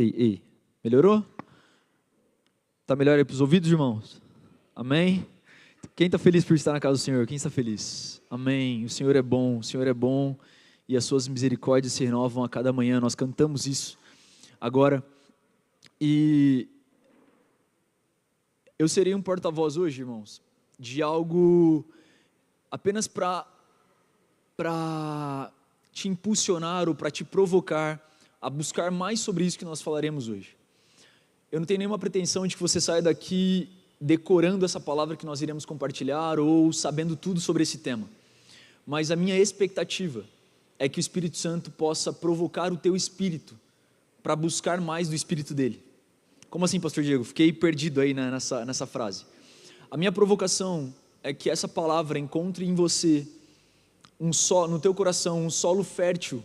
Ei. Melhorou? Tá melhor aí para os ouvidos, irmãos? Amém? Quem está feliz por estar na casa do Senhor? Quem está feliz? Amém. O Senhor é bom e as suas misericórdias se renovam a cada manhã. Nós cantamos isso agora. E eu serei um porta-voz hoje, irmãos, de algo apenas para te impulsionar ou para te provocar a buscar mais sobre isso que nós falaremos hoje. Eu não tenho nenhuma pretensão de que você saia daqui decorando essa palavra que nós iremos compartilhar ou sabendo tudo sobre esse tema. Mas a minha expectativa é que o Espírito Santo possa provocar o teu espírito para buscar mais do Espírito dele. Como assim, pastor Diego? Fiquei perdido aí nessa frase. A minha provocação é que essa palavra encontre em você, no teu coração, um solo fértil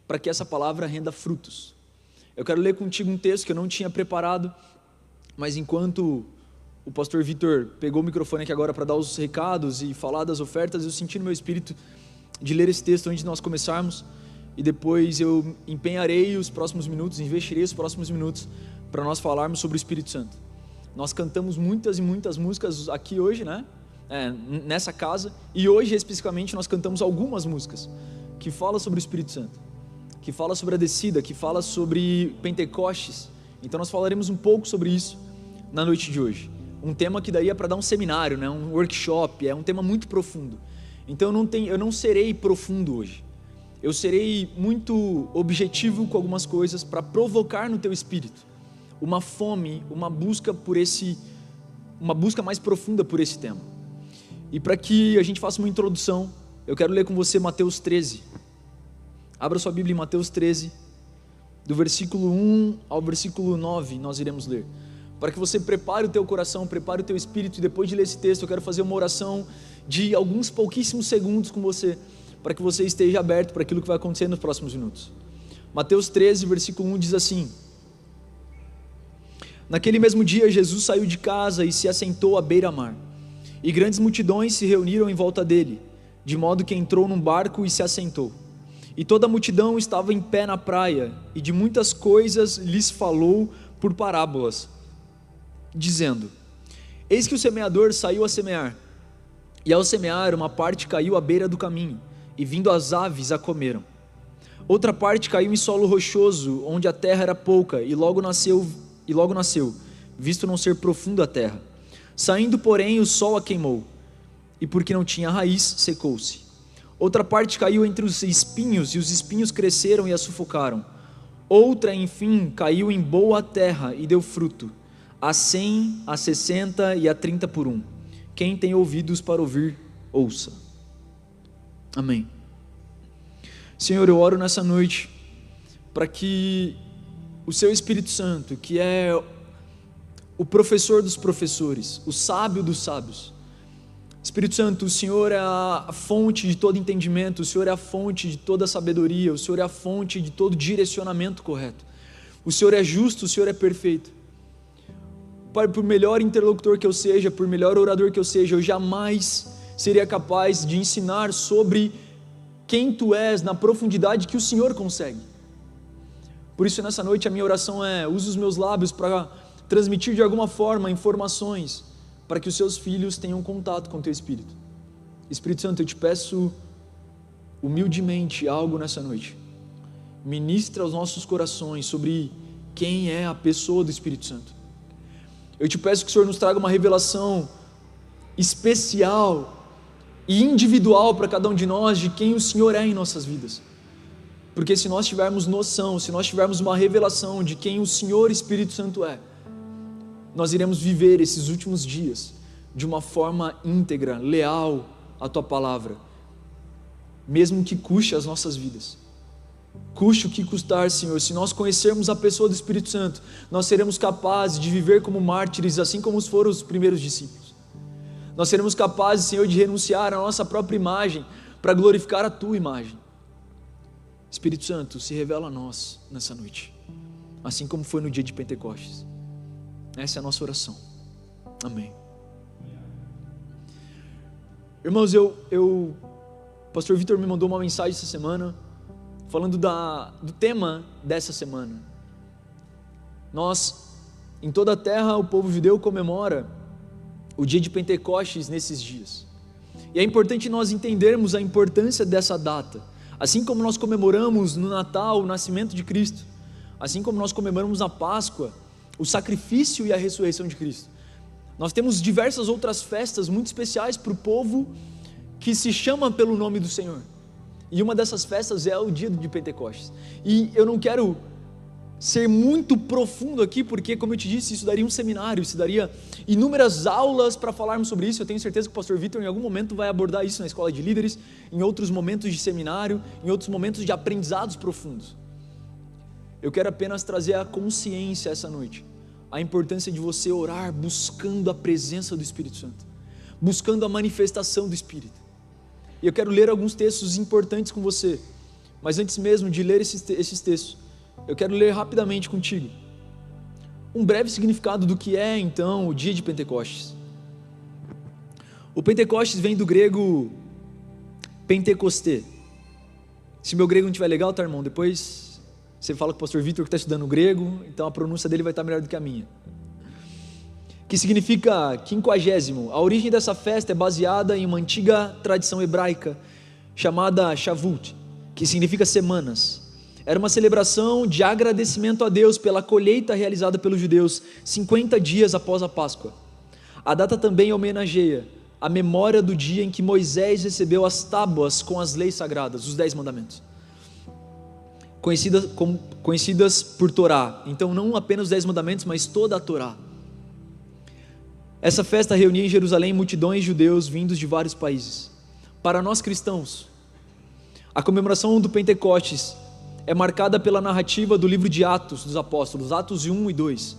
para que essa palavra renda frutos. Eu quero ler contigo um texto que eu não tinha preparado, mas enquanto o pastor Vitor pegou o microfone aqui agora para dar os recados e falar das ofertas, eu senti no meu espírito de ler esse texto antes de nós começarmos, e depois eu empenharei os próximos minutos, investirei os próximos minutos para nós falarmos sobre o Espírito Santo. Nós cantamos muitas e muitas músicas aqui hoje, né? Nessa casa, e hoje especificamente nós cantamos algumas músicas que falam sobre o Espírito Santo, que falam sobre a descida, que falam sobre Pentecostes. Então nós falaremos um pouco sobre isso na noite de hoje. Um tema que daí é para dar um seminário, né? Um workshop, é um tema muito profundo. Então eu não serei profundo hoje. Eu serei muito objetivo com algumas coisas para provocar no teu espírito uma fome, uma busca mais profunda por esse tema. E para que a gente faça uma introdução, eu quero ler com você Mateus 13. Abra sua Bíblia em Mateus 13, do versículo 1 ao versículo 9, nós iremos ler. Para que você prepare o teu coração, prepare o teu espírito, e depois de ler esse texto, eu quero fazer uma oração de alguns pouquíssimos segundos com você, para que você esteja aberto para aquilo que vai acontecer nos próximos minutos. Mateus 13, versículo 1 diz assim: Naquele mesmo dia, Jesus saiu de casa e se assentou à beira-mar, e grandes multidões se reuniram em volta dele, de modo que entrou num barco e se assentou. E toda a multidão estava em pé na praia, e de muitas coisas lhes falou por parábolas, dizendo: Eis que o semeador saiu a semear, e ao semear uma parte caiu à beira do caminho, e vindo as aves a comeram. Outra parte caiu em solo rochoso, onde a terra era pouca, e logo nasceu, visto não ser profunda a terra. Saindo, porém, o sol a queimou, e porque não tinha raiz, secou-se. Outra parte caiu entre os espinhos, e os espinhos cresceram e a sufocaram. Outra, enfim, caiu em boa terra e deu fruto, a 100, a 60 e a 30 por 1. Quem tem ouvidos para ouvir, ouça. Amém. Senhor, eu oro nessa noite para que o Seu Espírito Santo, que é o professor dos professores, o sábio dos sábios, Espírito Santo, o Senhor é a fonte de todo entendimento, o Senhor é a fonte de toda sabedoria, o Senhor é a fonte de todo direcionamento correto. O Senhor é justo, o Senhor é perfeito. Pai, por melhor interlocutor que eu seja, por melhor orador que eu seja, eu jamais seria capaz de ensinar sobre quem Tu és na profundidade que o Senhor consegue. Por isso, nessa noite, a minha oração é: usa os meus lábios para transmitir de alguma forma informações, para que os Seus filhos tenham contato com o Teu Espírito. Espírito Santo, eu Te peço humildemente algo nessa noite. Ministra aos nossos corações sobre quem é a pessoa do Espírito Santo. Eu Te peço que o Senhor nos traga uma revelação especial e individual para cada um de nós de quem o Senhor é em nossas vidas. Porque se nós tivermos noção, se nós tivermos uma revelação de quem o Senhor Espírito Santo é, nós iremos viver esses últimos dias de uma forma íntegra, leal à Tua palavra, mesmo que custe as nossas vidas. Custe o que custar, Senhor. Se nós conhecermos a pessoa do Espírito Santo, nós seremos capazes de viver como mártires, assim como foram os primeiros discípulos. Nós seremos capazes, Senhor, de renunciar à nossa própria imagem para glorificar a Tua imagem. Espírito Santo, se revela a nós nessa noite, assim como foi no dia de Pentecostes. Essa é a nossa oração. Amém. Irmãos, o pastor Vitor me mandou uma mensagem essa semana falando do tema dessa semana. Em toda a terra, o povo judeu comemora o dia de Pentecostes nesses dias. E é importante nós entendermos a importância dessa data. Assim como nós comemoramos no Natal o nascimento de Cristo, assim como nós comemoramos na Páscoa o sacrifício e a ressurreição de Cristo, nós temos diversas outras festas muito especiais para o povo que se chama pelo nome do Senhor. E uma dessas festas é o dia de Pentecostes. E eu não quero ser muito profundo aqui, porque, como eu te disse, isso daria um seminário, isso daria inúmeras aulas para falarmos sobre isso. Eu tenho certeza que o pastor Vitor em algum momento vai abordar isso na escola de líderes, em outros momentos de seminário, em outros momentos de aprendizados profundos. Eu quero apenas trazer a consciência essa noite, a importância de você orar buscando a presença do Espírito Santo, buscando a manifestação do Espírito. E eu quero ler alguns textos importantes com você, mas antes mesmo de ler esses textos, eu quero ler rapidamente contigo um breve significado do que é então o dia de Pentecostes. O Pentecostes vem do grego Pentecosté. Se meu grego não estiver legal, tá, irmão? Depois você fala com o pastor Vitor que está estudando grego, então a pronúncia dele vai estar melhor do que a minha. Que significa 50º. A origem dessa festa é baseada em uma antiga tradição hebraica chamada Shavuot, que significa semanas. Era uma celebração de agradecimento a Deus pela colheita realizada pelos judeus 50 dias após a Páscoa. A data também homenageia a memória do dia em que Moisés recebeu as tábuas com as leis sagradas, os 10 mandamentos, conhecidas por Torá. Então não apenas os 10 mandamentos, mas toda a Torá. Essa festa reunia em Jerusalém multidões de judeus vindos de vários países. Para nós cristãos, a comemoração do Pentecostes é marcada pela narrativa do livro de Atos dos Apóstolos, Atos 1 e 2,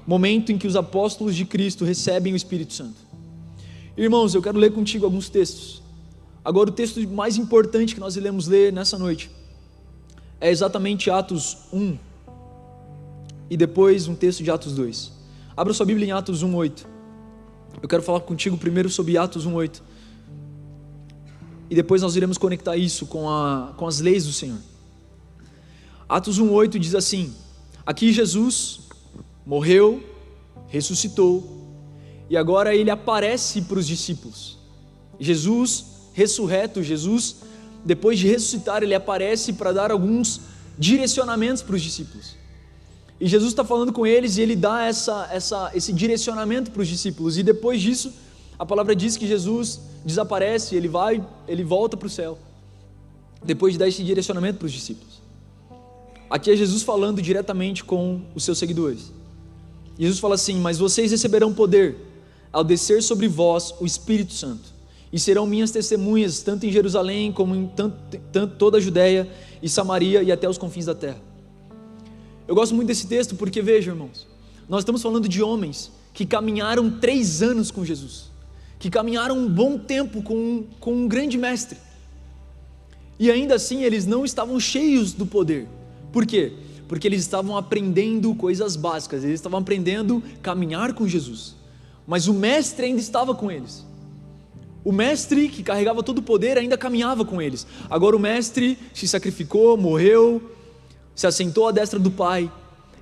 momento em que os apóstolos de Cristo recebem o Espírito Santo. Irmãos, eu quero ler contigo alguns textos. Agora, o texto mais importante que nós iremos ler nessa noite é exatamente Atos 1 e depois um texto de Atos 2. Abra sua Bíblia em Atos 1:8. Eu quero falar contigo primeiro sobre Atos 1:8 e depois nós iremos conectar isso com as leis do Senhor. Atos 1:8 diz assim: aqui Jesus morreu, ressuscitou e agora ele aparece para os discípulos. Jesus ressurreto, Jesus depois de ressuscitar, ele aparece para dar alguns direcionamentos para os discípulos. E Jesus está falando com eles e ele dá esse direcionamento para os discípulos. E depois disso, a palavra diz que Jesus desaparece, ele volta para o céu, depois de dar esse direcionamento para os discípulos. Aqui é Jesus falando diretamente com os seus seguidores. Jesus fala assim: mas vocês receberão poder ao descer sobre vós o Espírito Santo, e serão minhas testemunhas, tanto em Jerusalém, como em toda a Judéia e Samaria e até os confins da terra. Eu gosto muito desse texto porque, veja, irmãos, nós estamos falando de homens que caminharam 3 anos com Jesus, que caminharam um bom tempo com um grande mestre, e ainda assim eles não estavam cheios do poder. Por quê? Porque eles estavam aprendendo coisas básicas, eles estavam aprendendo a caminhar com Jesus, mas o mestre ainda estava com eles. O mestre que carregava todo o poder ainda caminhava com eles. Agora o mestre se sacrificou, morreu, se assentou à destra do Pai,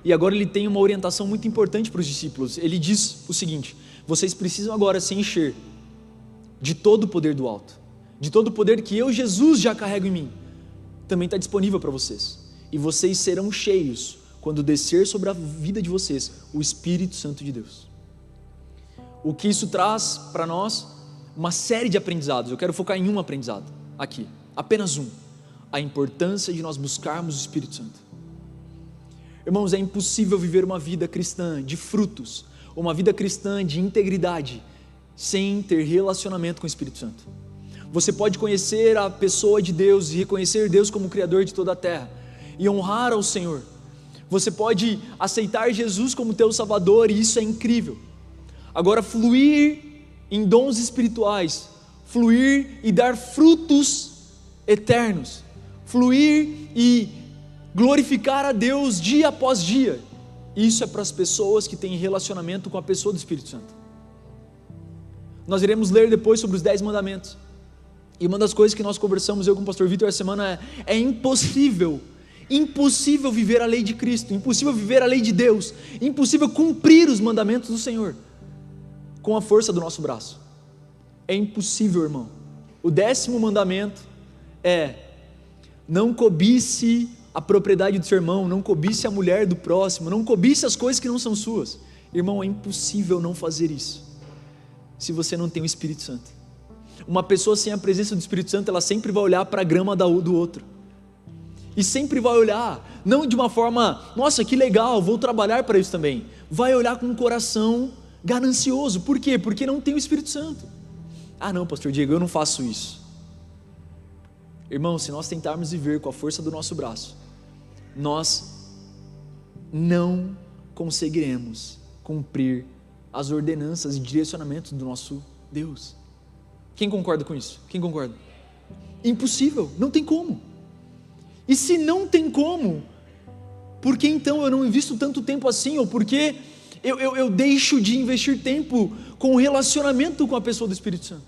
e agora ele tem uma orientação muito importante para os discípulos. Ele diz o seguinte: vocês precisam agora se encher de todo o poder do alto, de todo o poder que eu, Jesus, já carrego em mim, também está disponível para vocês, e vocês serão cheios quando descer sobre a vida de vocês o Espírito Santo de Deus. O que isso traz para nós? Uma série de aprendizados. Eu quero focar em um aprendizado aqui, apenas um: a importância de nós buscarmos o Espírito Santo. Irmãos, é impossível viver uma vida cristã de frutos, uma vida cristã de integridade, sem ter relacionamento com o Espírito Santo. Você pode conhecer a pessoa de Deus e reconhecer Deus como o Criador de toda a terra e honrar ao Senhor. Você pode aceitar Jesus como teu Salvador, e isso é incrível. Agora, fluir em dons espirituais, fluir e dar frutos eternos, fluir e glorificar a Deus dia após dia, isso é para as pessoas que têm relacionamento com a pessoa do Espírito Santo. Nós iremos ler depois sobre os 10 mandamentos, e uma das coisas que nós conversamos, eu com o pastor Vitor, essa semana é impossível Impossível viver a lei de Cristo, impossível viver a lei de Deus, impossível cumprir os mandamentos do Senhor com a força do nosso braço. É impossível, irmão. O 10º mandamento é: não cobice a propriedade do seu irmão, não cobice a mulher do próximo, não cobice as coisas que não são suas. Irmão, é impossível não fazer isso se você não tem o Espírito Santo. Uma pessoa sem a presença do Espírito Santo, ela sempre vai olhar para a grama do outro, e sempre vai olhar, não de uma forma, nossa, que legal, vou trabalhar para isso também. Vai olhar com um coração ganancioso. Por quê? Porque não tem o Espírito Santo. Ah não, pastor Diego, eu não faço isso. Irmão, se nós tentarmos viver com a força do nosso braço, nós não conseguiremos cumprir as ordenanças e direcionamentos do nosso Deus. Quem concorda com isso? Quem concorda? Impossível, não tem como. E se não tem como, por que então eu não invisto tanto tempo assim? Ou por que eu deixo de investir tempo com o relacionamento com a pessoa do Espírito Santo?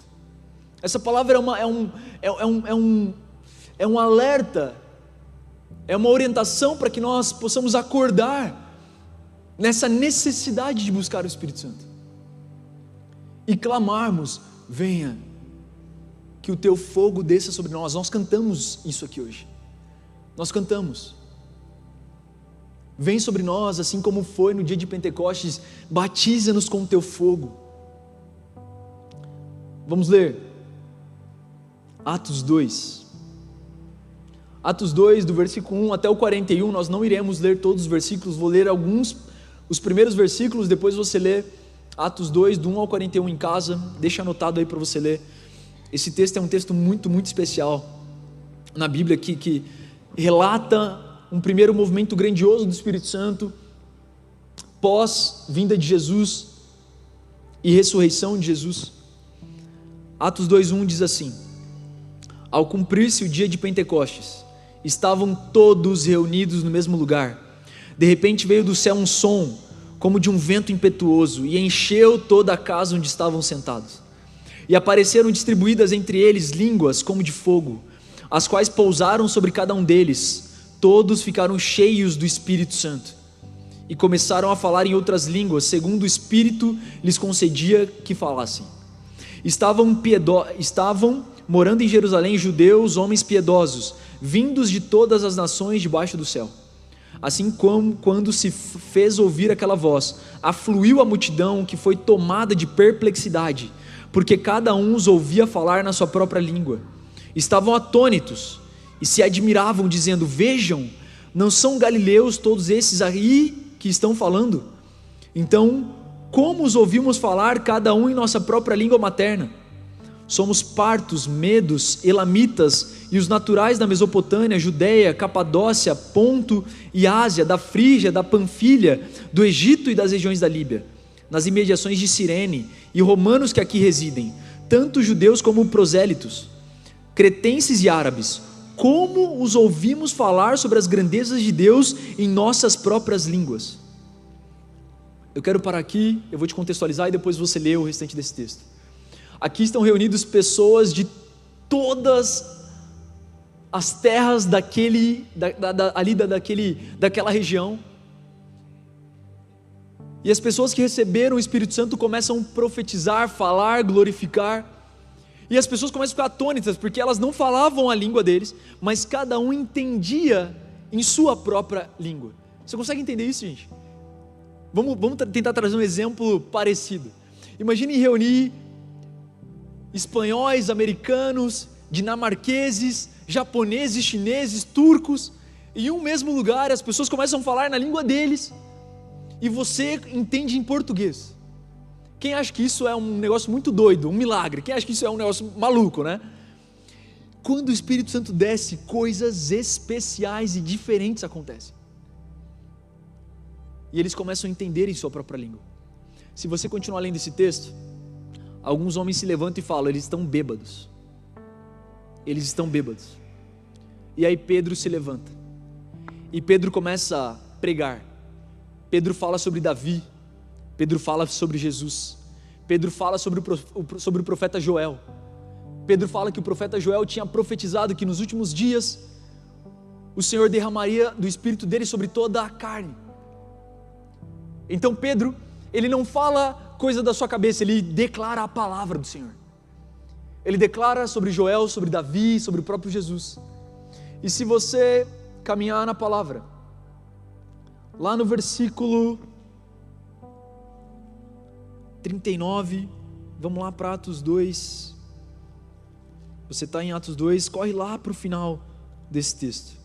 Essa palavra é um alerta, é uma orientação para que nós possamos acordar nessa necessidade de buscar o Espírito Santo e clamarmos: venha, que o teu fogo desça sobre nós. Nós cantamos isso aqui hoje, nós cantamos: vem sobre nós, assim como foi no dia de Pentecostes, batiza-nos com o teu fogo. Vamos ler Atos 2, do versículo 1 até o 41, nós não iremos ler todos os versículos, vou ler os primeiros versículos, depois você lê Atos 2, do 1 ao 41 em casa, deixa anotado aí para você ler. Esse texto é um texto muito, muito especial na Bíblia, que relata um primeiro movimento grandioso do Espírito Santo, pós vinda de Jesus e ressurreição de Jesus. Atos 2:1 diz assim: ao cumprir-se o dia de Pentecostes, estavam todos reunidos no mesmo lugar. De repente veio do céu um som, como de um vento impetuoso, e encheu toda a casa onde estavam sentados. E apareceram distribuídas entre eles línguas como de fogo, as quais pousaram sobre cada um deles. Todos ficaram cheios do Espírito Santo e começaram a falar em outras línguas, segundo o Espírito lhes concedia que falassem. Estavam morando em Jerusalém judeus, homens piedosos, vindos de todas as nações debaixo do céu. Assim como quando se fez ouvir aquela voz, afluiu a multidão, que foi tomada de perplexidade, porque cada um os ouvia falar na sua própria língua. Estavam atônitos e se admiravam, dizendo: vejam, não são galileus todos esses aí que estão falando? Então, como os ouvimos falar, cada um em nossa própria língua materna? Somos partos, medos, elamitas e os naturais da Mesopotâmia, Judeia, Capadócia, Ponto e Ásia, da Frígia, da Panfilha, do Egito e das regiões da Líbia, nas imediações de Cirene, e romanos que aqui residem, tanto judeus como prosélitos, cretenses e árabes. Como os ouvimos falar sobre as grandezas de Deus em nossas próprias línguas? Eu quero parar aqui, eu vou te contextualizar e depois você lê o restante desse texto. Aqui estão reunidos pessoas de todas as terras daquela região, e as pessoas que receberam o Espírito Santo começam a profetizar, falar, glorificar, e as pessoas começam a ficar atônitas, porque elas não falavam a língua deles, mas cada um entendia em sua própria língua. Você consegue entender isso, gente? Vamos tentar trazer um exemplo parecido. Imagine reunir espanhóis, americanos, dinamarqueses, japoneses, chineses, turcos, em um mesmo lugar. As pessoas começam a falar na língua deles, e você entende em português. Quem acha que isso é um negócio muito doido, um milagre? Quem acha que isso é um negócio maluco, né? Quando o Espírito Santo desce, coisas especiais e diferentes acontecem, e eles começam a entender em sua própria língua. Se você continuar lendo esse texto, alguns homens se levantam e falam: eles estão bêbados. Eles estão bêbados. E aí Pedro se levanta, e Pedro começa a pregar. Pedro fala sobre Davi, Pedro fala sobre Jesus, Pedro fala sobre o profeta Joel. Pedro fala que o profeta Joel tinha profetizado que nos últimos dias o Senhor derramaria do Espírito dele sobre toda a carne. Então Pedro, ele não fala coisa da sua cabeça, ele declara a palavra do Senhor. Ele declara sobre Joel, sobre Davi, sobre o próprio Jesus. E se você caminhar na palavra, lá no versículo 39, vamos lá para Atos 2. Você está em Atos 2, corre lá para o final desse texto.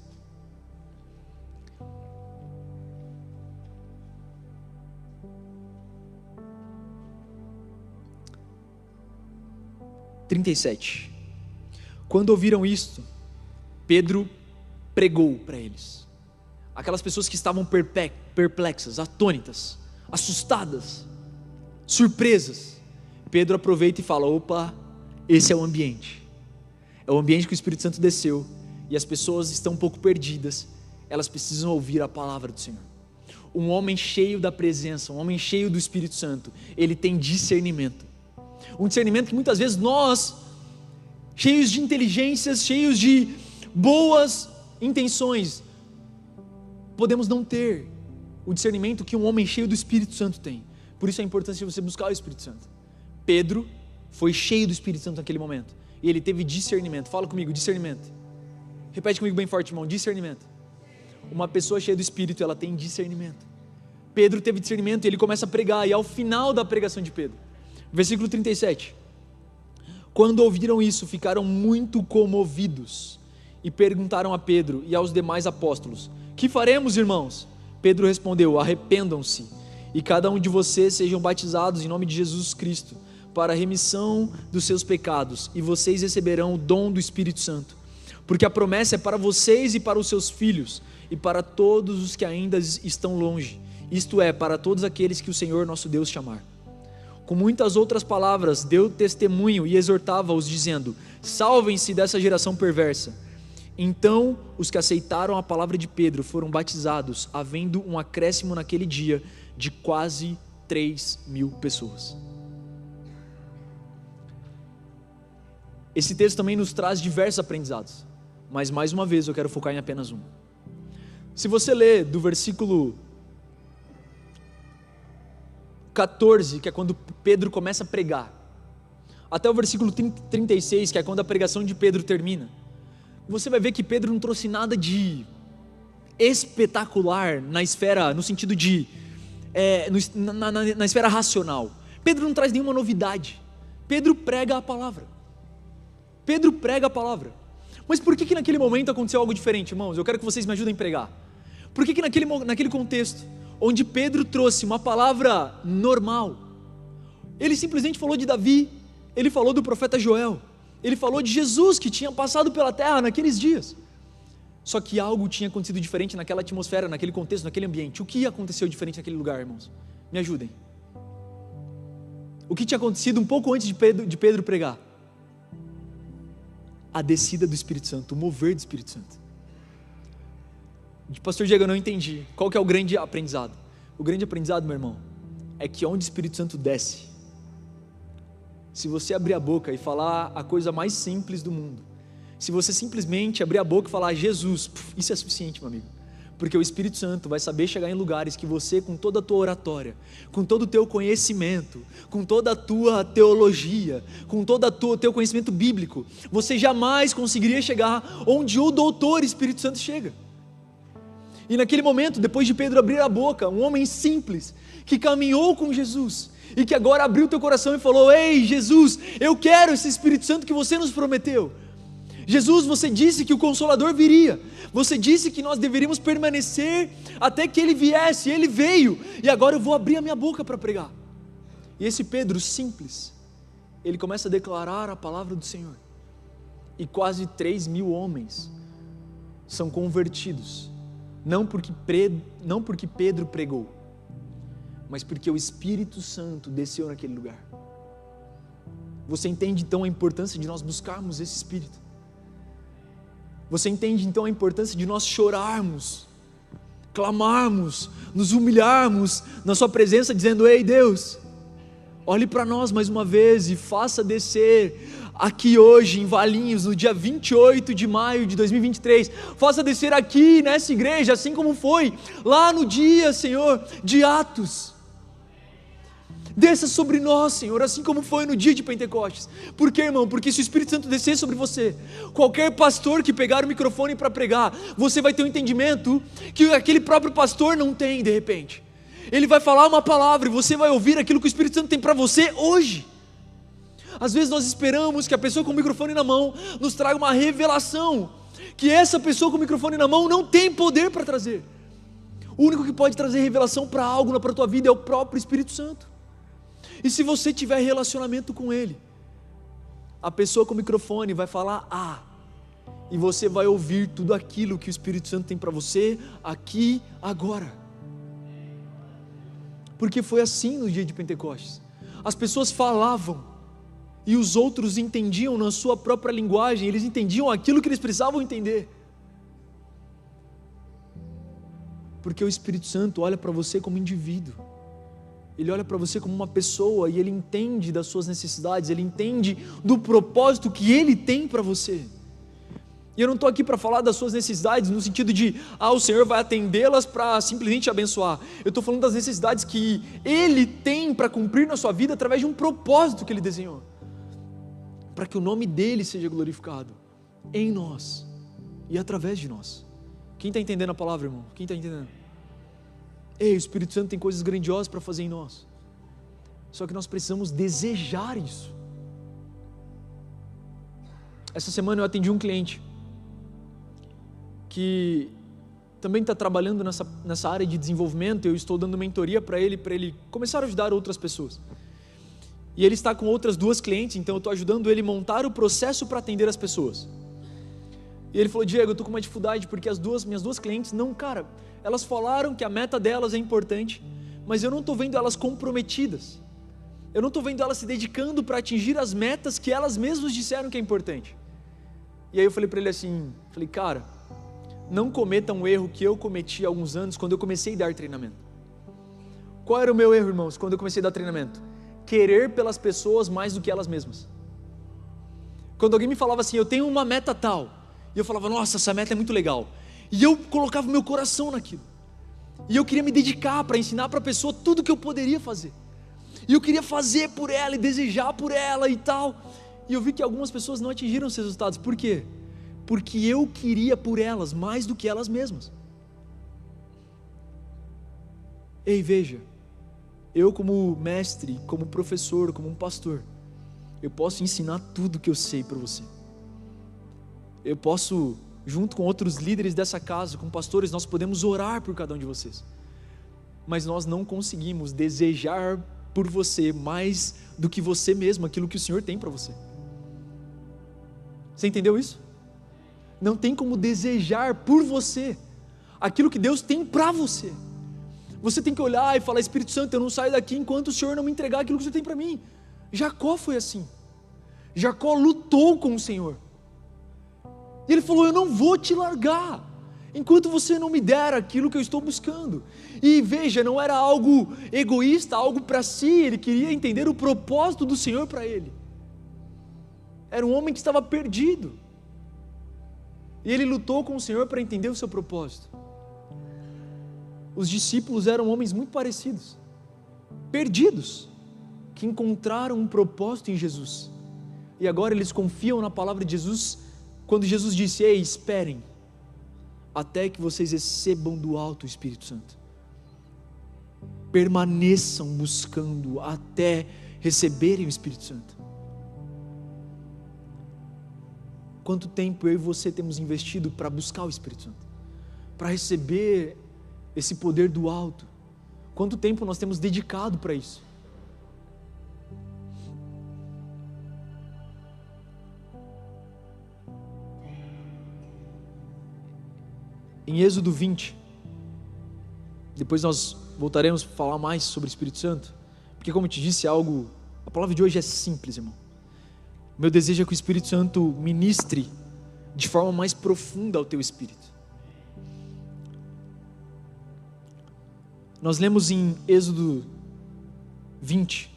Quando ouviram isto, Pedro pregou para eles. Aquelas pessoas que estavam perplexas, atônitas, assustadas, surpresas. Pedro aproveita e fala: opa, esse é o ambiente. É o ambiente que o Espírito Santo desceu e as pessoas estão um pouco perdidas. Elas precisam ouvir a palavra do Senhor. Um homem cheio da presença, um homem cheio do Espírito Santo, ele tem discernimento. Um discernimento que muitas vezes nós, cheios de inteligências, cheios de boas intenções, podemos não ter o discernimento que um homem cheio do Espírito Santo tem. Por isso a importância de você buscar o Espírito Santo. Pedro foi cheio do Espírito Santo naquele momento, e ele teve discernimento. Fala comigo, discernimento. Repete comigo bem forte, irmão, discernimento. Uma pessoa cheia do Espírito, ela tem discernimento. Pedro teve discernimento e ele começa a pregar, e ao final da pregação de Pedro, versículo 37, quando ouviram isso, ficaram muito comovidos e perguntaram a Pedro e aos demais apóstolos: que faremos, irmãos? Pedro respondeu: arrependam-se e cada um de vocês sejam batizados em nome de Jesus Cristo para a remissão dos seus pecados, e vocês receberão o dom do Espírito Santo, porque a promessa é para vocês e para os seus filhos e para todos os que ainda estão longe, isto é, para todos aqueles que o Senhor nosso Deus chamar. Com muitas outras palavras deu testemunho e exortava-os dizendo: salvem-se dessa geração perversa. Então os que aceitaram a palavra de Pedro foram batizados, havendo um acréscimo naquele dia de quase 3.000 pessoas. Esse texto também nos traz diversos aprendizados, mas mais uma vez eu quero focar em apenas um. Se você ler do versículo 14, que é quando Pedro começa a pregar, até o versículo 36, que é quando a pregação de Pedro termina, você vai ver que Pedro não trouxe nada de espetacular na esfera, no sentido de na esfera racional. Pedro não traz nenhuma novidade. Pedro prega a palavra. Pedro prega a palavra. Mas por que naquele momento aconteceu algo diferente, irmãos? Eu quero que vocês me ajudem a pregar. Por que naquele contexto, onde Pedro trouxe uma palavra normal, ele simplesmente falou de Davi, ele falou do profeta Joel, ele falou de Jesus que tinha passado pela terra naqueles dias. Só que algo tinha acontecido diferente naquela atmosfera, naquele contexto, naquele ambiente. O que aconteceu diferente naquele lugar, irmãos? Me ajudem. O que tinha acontecido um pouco antes de Pedro pregar? A descida do Espírito Santo, o mover do Espírito Santo. Pastor Diego, eu não entendi. Qual que é o grande aprendizado? O grande aprendizado, meu irmão, é que onde o Espírito Santo desce, se você abrir a boca e falar a coisa mais simples do mundo, se você simplesmente abrir a boca e falar Jesus, isso é suficiente, meu amigo. Porque o Espírito Santo vai saber chegar em lugares que você, com toda a tua oratória, com todo o teu conhecimento, com toda a tua teologia, com todo o teu conhecimento bíblico, você jamais conseguiria chegar onde o doutor Espírito Santo chega. E naquele momento, depois de Pedro abrir a boca, um homem simples, que caminhou com Jesus, e que agora abriu teu coração e falou: ei Jesus, eu quero esse Espírito Santo que você nos prometeu. Jesus, você disse que o Consolador viria, você disse que nós deveríamos permanecer até que Ele viesse, Ele veio, e agora eu vou abrir a minha boca para pregar. E esse Pedro simples, ele começa a declarar a palavra do Senhor, e quase 3.000 homens são convertidos, não porque Pedro pregou, mas porque o Espírito Santo desceu naquele lugar. Você entende então a importância de nós buscarmos esse Espírito? Você entende então a importância de nós chorarmos, clamarmos, nos humilharmos na sua presença, dizendo: ei Deus, olhe para nós mais uma vez e faça descer aqui hoje em Valinhos, no dia 28 de maio de 2023, faça descer aqui nessa igreja, assim como foi lá no dia, Senhor, de Atos. Desça sobre nós, Senhor, assim como foi no dia de Pentecostes. Por quê, irmão? Porque se o Espírito Santo descer sobre você, qualquer pastor que pegar o microfone para pregar, você vai ter um entendimento que aquele próprio pastor não tem de repente. Ele vai falar uma palavra e você vai ouvir aquilo que o Espírito Santo tem para você hoje. Às vezes nós esperamos que a pessoa com o microfone na mão nos traga uma revelação que essa pessoa com o microfone na mão não tem poder para trazer. O único que pode trazer revelação para algo para a tua vida é o próprio Espírito Santo. E se você tiver relacionamento com Ele, a pessoa com o microfone vai falar e você vai ouvir tudo aquilo que o Espírito Santo tem para você aqui, agora. Porque foi assim no dia de Pentecostes. As pessoas falavam e os outros entendiam na sua própria linguagem, eles entendiam aquilo que eles precisavam entender. Porque o Espírito Santo olha para você como indivíduo. Ele olha para você como uma pessoa e Ele entende das suas necessidades, Ele entende do propósito que Ele tem para você. E eu não estou aqui para falar das suas necessidades no sentido de, o Senhor vai atendê-las para simplesmente te abençoar. Eu estou falando das necessidades que Ele tem para cumprir na sua vida através de um propósito que Ele desenhou. Para que o nome dEle seja glorificado em nós e através de nós. Quem está entendendo a palavra, irmão? Quem está entendendo? Ei, o Espírito Santo tem coisas grandiosas para fazer em nós. Só que nós precisamos desejar isso. Essa semana eu atendi um cliente que também está trabalhando nessa área de desenvolvimento. Eu estou dando mentoria para ele começar a ajudar outras pessoas. E ele está com outras 2 clientes, então eu estou ajudando ele a montar o processo para atender as pessoas. E ele falou: Diego, eu estou com uma dificuldade porque minhas duas clientes elas falaram que a meta delas é importante, mas eu não estou vendo elas comprometidas. Eu não estou vendo elas se dedicando para atingir as metas que elas mesmas disseram que é importante. E aí eu falei para ele assim, cara, não cometa um erro que eu cometi há alguns anos quando eu comecei a dar treinamento. Qual era o meu erro, irmãos, quando eu comecei a dar treinamento? Querer pelas pessoas mais do que elas mesmas. Quando alguém me falava assim, eu tenho uma meta tal, e eu falava, nossa, essa meta é muito legal, e eu colocava o meu coração naquilo, e eu queria me dedicar para ensinar para a pessoa tudo que eu poderia fazer, e eu queria fazer por ela e desejar por ela e tal, e eu vi que algumas pessoas não atingiram os resultados. Por quê? Porque eu queria por elas mais do que elas mesmas. Ei, veja, eu como mestre, como professor, como um pastor, eu posso ensinar tudo que eu sei para você. Eu posso, junto com outros líderes dessa casa, com pastores, nós podemos orar por cada um de vocês. Mas nós não conseguimos desejar por você mais do que você mesmo, aquilo que o Senhor tem para você. Você entendeu isso? Não tem como desejar por você aquilo que Deus tem para você. Você tem que olhar e falar, Espírito Santo, eu não saio daqui enquanto o Senhor não me entregar aquilo que o Senhor tem para mim. Jacó foi assim. Jacó lutou com o Senhor. E ele falou, eu não vou te largar enquanto você não me der aquilo que eu estou buscando. E veja, não era algo egoísta, algo para si, ele queria entender o propósito do Senhor para ele. Era um homem que estava perdido. E ele lutou com o Senhor para entender o seu propósito. Os discípulos eram homens muito parecidos, perdidos, que encontraram um propósito em Jesus. E agora eles confiam na palavra de Jesus, quando Jesus disse, ei, esperem, até que vocês recebam do alto o Espírito Santo. Permaneçam buscando até receberem o Espírito Santo. Quanto tempo eu e você temos investido para buscar o Espírito Santo? Para receber esse poder do alto? Quanto tempo nós temos dedicado para isso? Em Êxodo 20, depois nós voltaremos a falar mais sobre o Espírito Santo, porque como eu te disse, a palavra de hoje é simples, irmão. Meu desejo é que o Espírito Santo ministre de forma mais profunda ao teu espírito. Nós lemos em Êxodo 20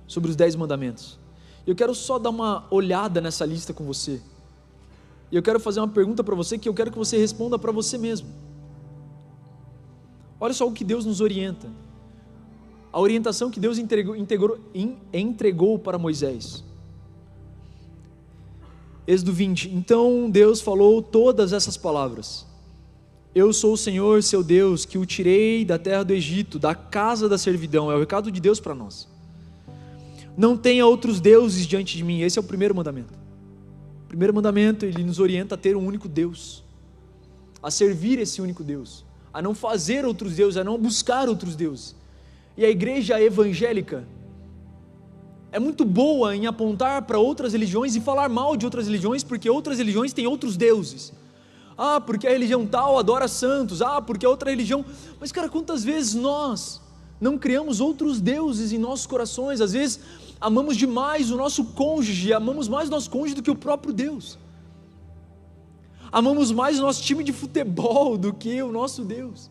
sobre os 10 mandamentos. Eu quero só dar uma olhada nessa lista com você. E eu quero fazer uma pergunta para você que eu quero que você responda para você mesmo. Olha só o que Deus nos orienta. A orientação que Deus entregou para Moisés. Êxodo 20. Então Deus falou todas essas palavras. Eu sou o Senhor, seu Deus, que o tirei da terra do Egito, da casa da servidão. É o recado de Deus para nós. Não tenha outros deuses diante de mim. Esse é o primeiro mandamento. O primeiro mandamento, ele nos orienta a ter um único Deus, a servir esse único Deus, a não fazer outros deuses, a não buscar outros deuses. E a igreja evangélica é muito boa em apontar para outras religiões e falar mal de outras religiões, porque outras religiões têm outros deuses. Ah, porque a religião tal adora santos, porque a outra religião... Mas cara, quantas vezes nós não criamos outros deuses em nossos corações? Às vezes amamos demais o nosso cônjuge, amamos mais o nosso cônjuge do que o próprio Deus. Amamos mais o nosso time de futebol do que o nosso Deus.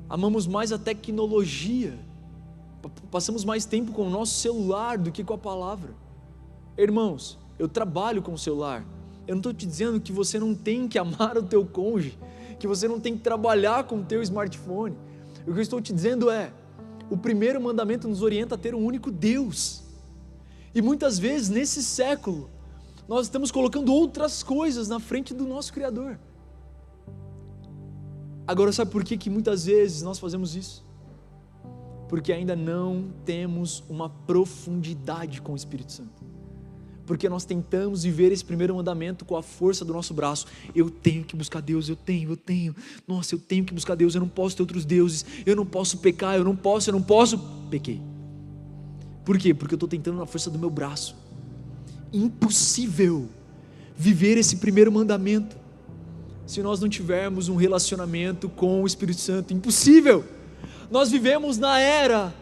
Amamos mais a tecnologia, passamos mais tempo com o nosso celular do que com a palavra. Irmãos, eu trabalho com o celular. Eu não estou te dizendo que você não tem que amar o teu cônjuge, que você não tem que trabalhar com o teu smartphone. O que eu estou te dizendo é, o primeiro mandamento nos orienta a ter um único Deus. E muitas vezes nesse século, nós estamos colocando outras coisas na frente do nosso Criador. Agora sabe por que muitas vezes nós fazemos isso? Porque ainda não temos uma profundidade com o Espírito Santo. Porque nós tentamos viver esse primeiro mandamento com a força do nosso braço. Eu tenho que buscar Deus, eu tenho. Nossa, eu tenho que buscar Deus, eu não posso ter outros deuses, eu não posso pecar, eu não posso, pequei. Por quê? Porque eu estou tentando na força do meu braço. Impossível viver esse primeiro mandamento se nós não tivermos um relacionamento com o Espírito Santo. Impossível. Nós vivemos na era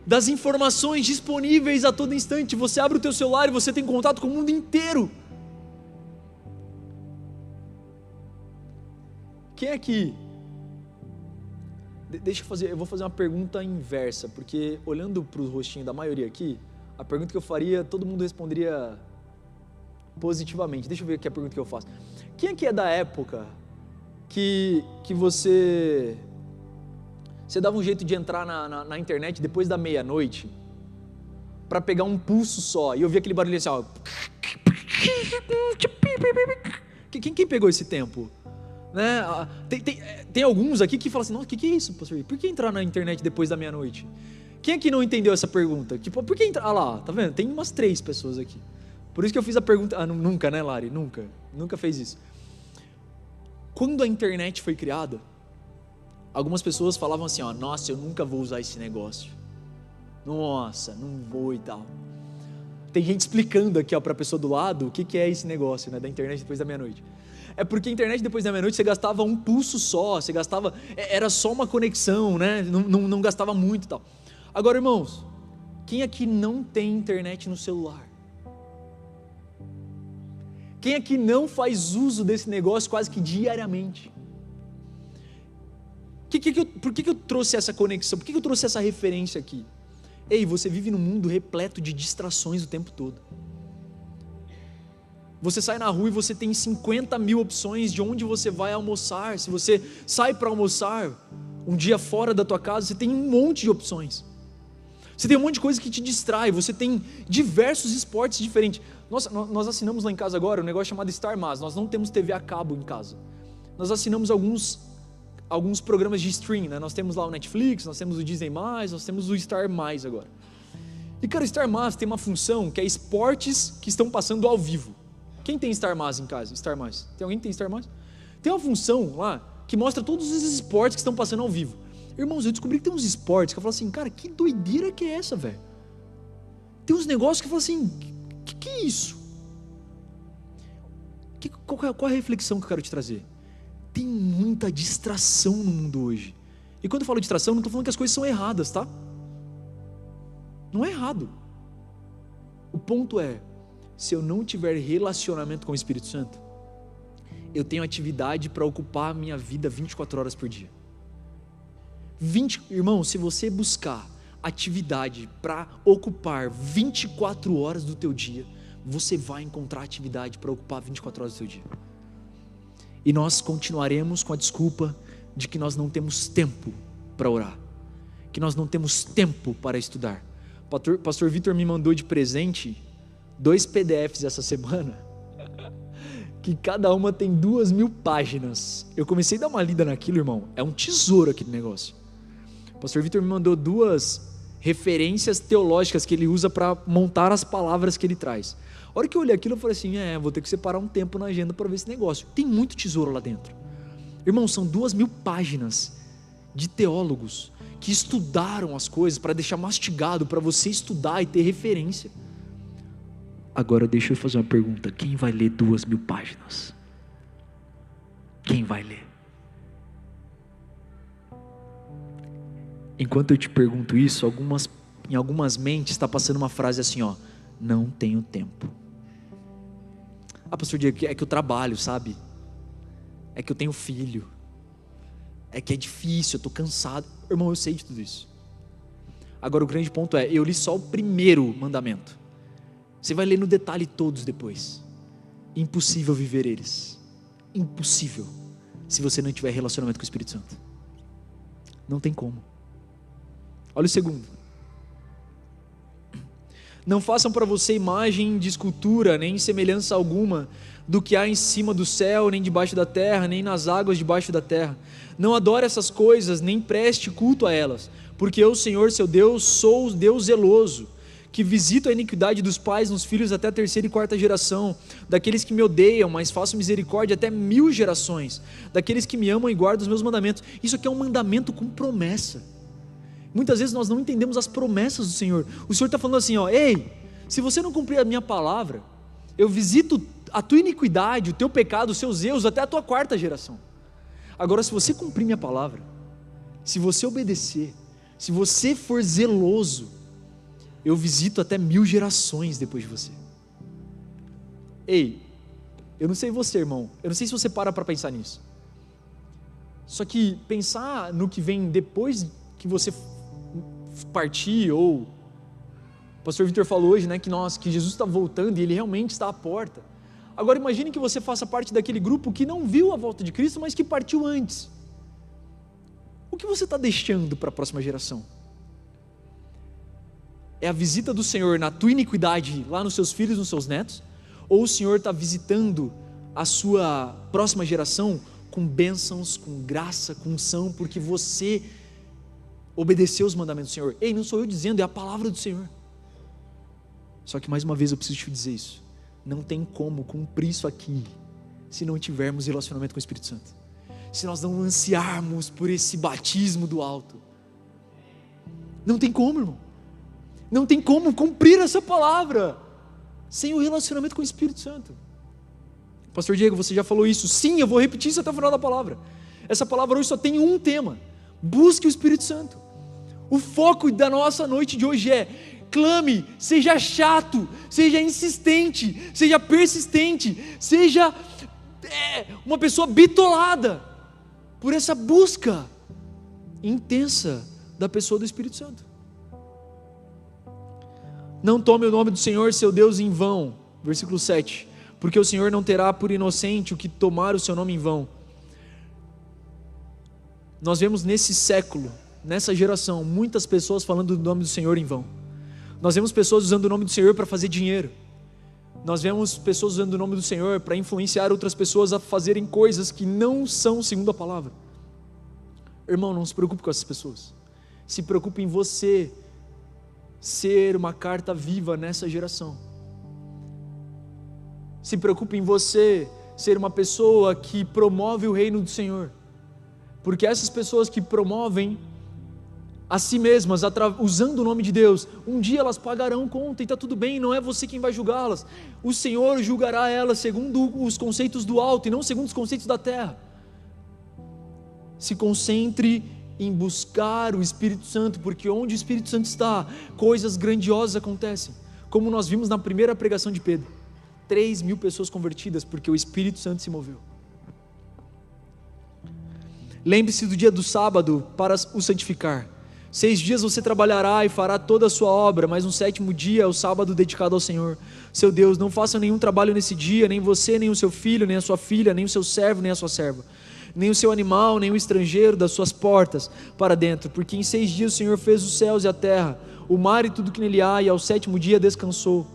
das informações disponíveis a todo instante. Você abre o teu celular e você tem contato com o mundo inteiro. Quem aqui? Eu vou fazer uma pergunta inversa, porque olhando para o rostinho da maioria aqui, a pergunta que eu faria, todo mundo responderia positivamente. Deixa eu ver aqui a pergunta que eu faço. Quem aqui é da época que você dava um jeito de entrar na internet depois da meia-noite para pegar um pulso só e ouvir aquele barulho assim, ó. Quem pegou esse tempo? Né? Tem alguns aqui que falam assim, nossa, o que é isso, pastor? Por que entrar na internet depois da meia-noite? Quem aqui não entendeu essa pergunta? Tipo, por que entrar? Ah lá, tá vendo? Tem umas 3 pessoas aqui. Por isso que eu fiz a pergunta. Nunca, né, Lari? Nunca fez isso. Quando a internet foi criada, algumas pessoas falavam assim, ó, nossa, eu nunca vou usar esse negócio. Nossa, não vou e tal. Tem gente explicando aqui, ó, para a pessoa do lado o que é esse negócio, né, da internet depois da meia-noite. É porque a internet depois da meia-noite você gastava um pulso só, era só uma conexão, né, não gastava muito e tal. Agora, irmãos, quem aqui não tem internet no celular? Quem aqui não faz uso desse negócio quase que diariamente? Por que eu trouxe essa conexão? Por que eu trouxe essa referência aqui? Ei, você vive num mundo repleto de distrações o tempo todo. Você sai na rua e você tem 50 mil opções de onde você vai almoçar. Se você sai para almoçar um dia fora da tua casa, você tem um monte de opções. Você tem um monte de coisa que te distrai, você tem diversos esportes diferentes. Nós assinamos lá em casa agora um negócio chamado Star+. Nós não temos TV a cabo em casa. Nós assinamos alguns programas de stream, né? Nós temos lá o Netflix, nós temos o Disney+, nós temos o Star+, agora. E cara, o Star+, tem uma função que é esportes que estão passando ao vivo. Quem tem Star+ em casa? Star+. Tem alguém que tem Star+? Tem uma função lá que mostra todos os esportes que estão passando ao vivo. Irmãos, eu descobri que tem uns esportes que eu falo assim, cara, que doideira que é essa, velho? Tem uns negócios que eu falo assim, que é isso? Qual é a reflexão que eu quero te trazer? Tem muita distração no mundo hoje. E quando eu falo distração, não estou falando que as coisas são erradas, tá? Não é errado. O ponto é, se eu não tiver relacionamento com o Espírito Santo, eu tenho atividade para ocupar a minha vida 24 horas por dia. Irmão, se você buscar atividade para ocupar 24 horas do teu dia, você vai encontrar atividade para ocupar 24 horas do teu dia. E nós continuaremos com a desculpa de que nós não temos tempo para orar, que nós não temos tempo para estudar. Pastor Vitor me mandou de presente 2 PDFs essa semana, que cada uma tem 2.000 páginas. Eu comecei a dar uma lida naquilo, irmão, é um tesouro aquele negócio. O pastor Vitor me mandou 2 referências teológicas que ele usa para montar as palavras que ele traz. A hora que eu olhei aquilo, eu falei assim, vou ter que separar um tempo na agenda para ver esse negócio. Tem muito tesouro lá dentro. Irmão, são 2.000 páginas de teólogos que estudaram as coisas para deixar mastigado, para você estudar e ter referência. Agora deixa eu fazer uma pergunta, quem vai ler 2.000 páginas? Quem vai ler? Enquanto eu te pergunto isso, em algumas mentes está passando uma frase assim, não tenho tempo. Pastor Diego, é que eu trabalho, sabe? É que eu tenho filho. É que é difícil, eu estou cansado. Irmão, eu sei de tudo isso. Agora o grande ponto é, eu li só o primeiro mandamento. Você vai ler no detalhe todos depois. Impossível viver eles. Impossível. Se você não tiver relacionamento com o Espírito Santo. Não tem como. Olha o segundo. Não façam para você imagem de escultura, nem semelhança alguma do que há em cima do céu, nem debaixo da terra, nem nas águas debaixo da terra. Não adore essas coisas, nem preste culto a elas, porque eu, Senhor, seu Deus, sou o Deus zeloso, que visito a iniquidade dos pais nos filhos até a 3ª e 4ª geração, daqueles que me odeiam, mas faço misericórdia até 1000 gerações, daqueles que me amam e guardam os meus mandamentos. Isso aqui é um mandamento com promessa. Muitas vezes nós não entendemos as promessas do Senhor. O Senhor está falando assim, ei, se você não cumprir a minha palavra, eu visito a tua iniquidade, o teu pecado, os seus erros, até a tua 4ª geração. Agora, se você cumprir minha palavra, se você obedecer, se você for zeloso, eu visito até 1000 gerações depois de você. Ei, eu não sei você, irmão, eu não sei se você para pensar nisso. Só que pensar no que vem depois que você partir, ou o pastor Vitor falou hoje, que Jesus está voltando e Ele realmente está à porta. Agora imagine que você faça parte daquele grupo que não viu a volta de Cristo, mas que partiu antes. O que você está deixando para a próxima geração? É a visita do Senhor na tua iniquidade, lá nos seus filhos, nos seus netos? Ou o Senhor está visitando a sua próxima geração com bênçãos, com graça, com unção, porque você obedeceu os mandamentos do Senhor? Ei, não sou eu dizendo, é a palavra do Senhor. Só que mais uma vez eu preciso te dizer isso, não tem como cumprir isso aqui, se não tivermos relacionamento com o Espírito Santo, se nós não ansiarmos por esse batismo do alto. Não tem como, irmão, não tem como cumprir essa palavra, sem o relacionamento com o Espírito Santo. Pastor Diego, você já falou isso. Sim, eu vou repetir isso até o final da palavra. Essa palavra hoje só tem um tema: busque o Espírito Santo. O foco da nossa noite de hoje é: clame, seja chato, seja insistente, seja persistente, seja uma pessoa bitolada por essa busca intensa da pessoa do Espírito Santo. Não tome o nome do Senhor seu Deus em vão, versículo 7, porque o Senhor não terá por inocente o que tomar o seu nome em vão. Nós vemos nesse século, nessa geração, muitas pessoas falando do nome do Senhor em vão. Nós vemos pessoas usando o nome do Senhor para fazer dinheiro. Nós vemos pessoas usando o nome do Senhor para influenciar outras pessoas a fazerem coisas que não são segundo a palavra. Irmão, não se preocupe com essas pessoas. Se preocupe em você ser uma carta viva nessa geração. Se preocupe em você ser uma pessoa que promove o reino do Senhor. Porque essas pessoas que promovem a si mesmas, usando o nome de Deus, um dia elas pagarão conta e está tudo bem, não é você quem vai julgá-las. O Senhor julgará elas segundo os conceitos do alto e não segundo os conceitos da terra. Se concentre em buscar o Espírito Santo, porque onde o Espírito Santo está, coisas grandiosas acontecem. Como nós vimos na primeira pregação de Pedro, 3.000 pessoas convertidas, porque o Espírito Santo se moveu. Lembre-se do dia do sábado para o santificar. 6 dias você trabalhará e fará toda a sua obra, mas no 7º dia é o sábado dedicado ao Senhor, seu Deus. Não faça nenhum trabalho nesse dia, nem você, nem o seu filho, nem a sua filha, nem o seu servo, nem a sua serva, nem o seu animal, nem o estrangeiro das suas portas para dentro, porque em 6 dias o Senhor fez os céus e a terra, o mar e tudo que nele há, e ao 7º dia descansou.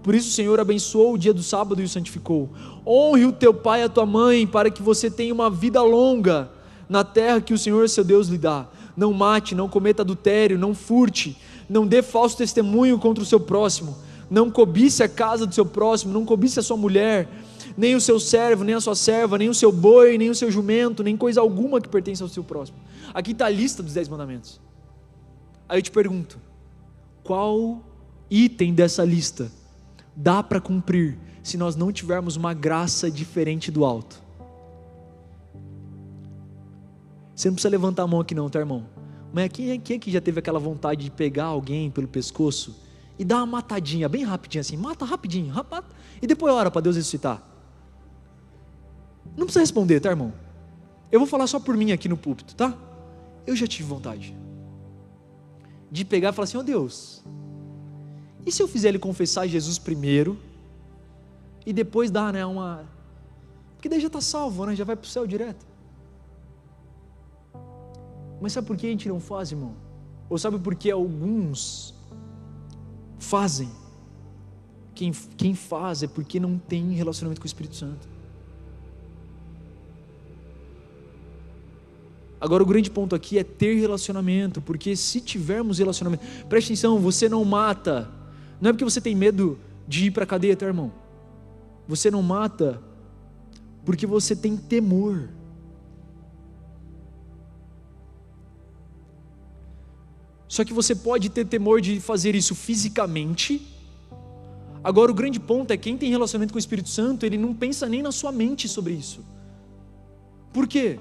Por isso o Senhor abençoou o dia do sábado e o santificou. Honre o teu pai e a tua mãe, para que você tenha uma vida longa na terra que o Senhor seu Deus lhe dá. Não mate, não cometa adultério, não furte, não dê falso testemunho contra o seu próximo, não cobice a casa do seu próximo, não cobice a sua mulher, nem o seu servo, nem a sua serva, nem o seu boi, nem o seu jumento, nem coisa alguma que pertence ao seu próximo. Aqui está a lista dos 10 mandamentos. Aí eu te pergunto, qual item dessa lista dá para cumprir se nós não tivermos uma graça diferente do alto? Você não precisa levantar a mão aqui não, tá, irmão? Mas quem é que já teve aquela vontade de pegar alguém pelo pescoço e dar uma matadinha, bem rapidinho assim, mata rapidinho, mata, e depois ora para Deus ressuscitar? Não precisa responder, tá, irmão? Eu vou falar só por mim aqui no púlpito, tá? Eu já tive vontade de pegar e falar assim, Deus, e se eu fizer ele confessar Jesus primeiro e depois dar, né, porque daí já está salvo, né, já vai para o céu direto. Mas sabe por que a gente não faz, irmão? Ou sabe por que alguns fazem? Quem faz é porque não tem relacionamento com o Espírito Santo. Agora o grande ponto aqui é ter relacionamento, porque se tivermos relacionamento, preste atenção, você não mata, não é porque você tem medo de ir para a cadeia, tá, irmão? Você não mata porque você tem temor. Só que você pode ter temor de fazer isso fisicamente. Agora o grande ponto é quem tem relacionamento com o Espírito Santo, ele não pensa nem na sua mente sobre isso. Por quê?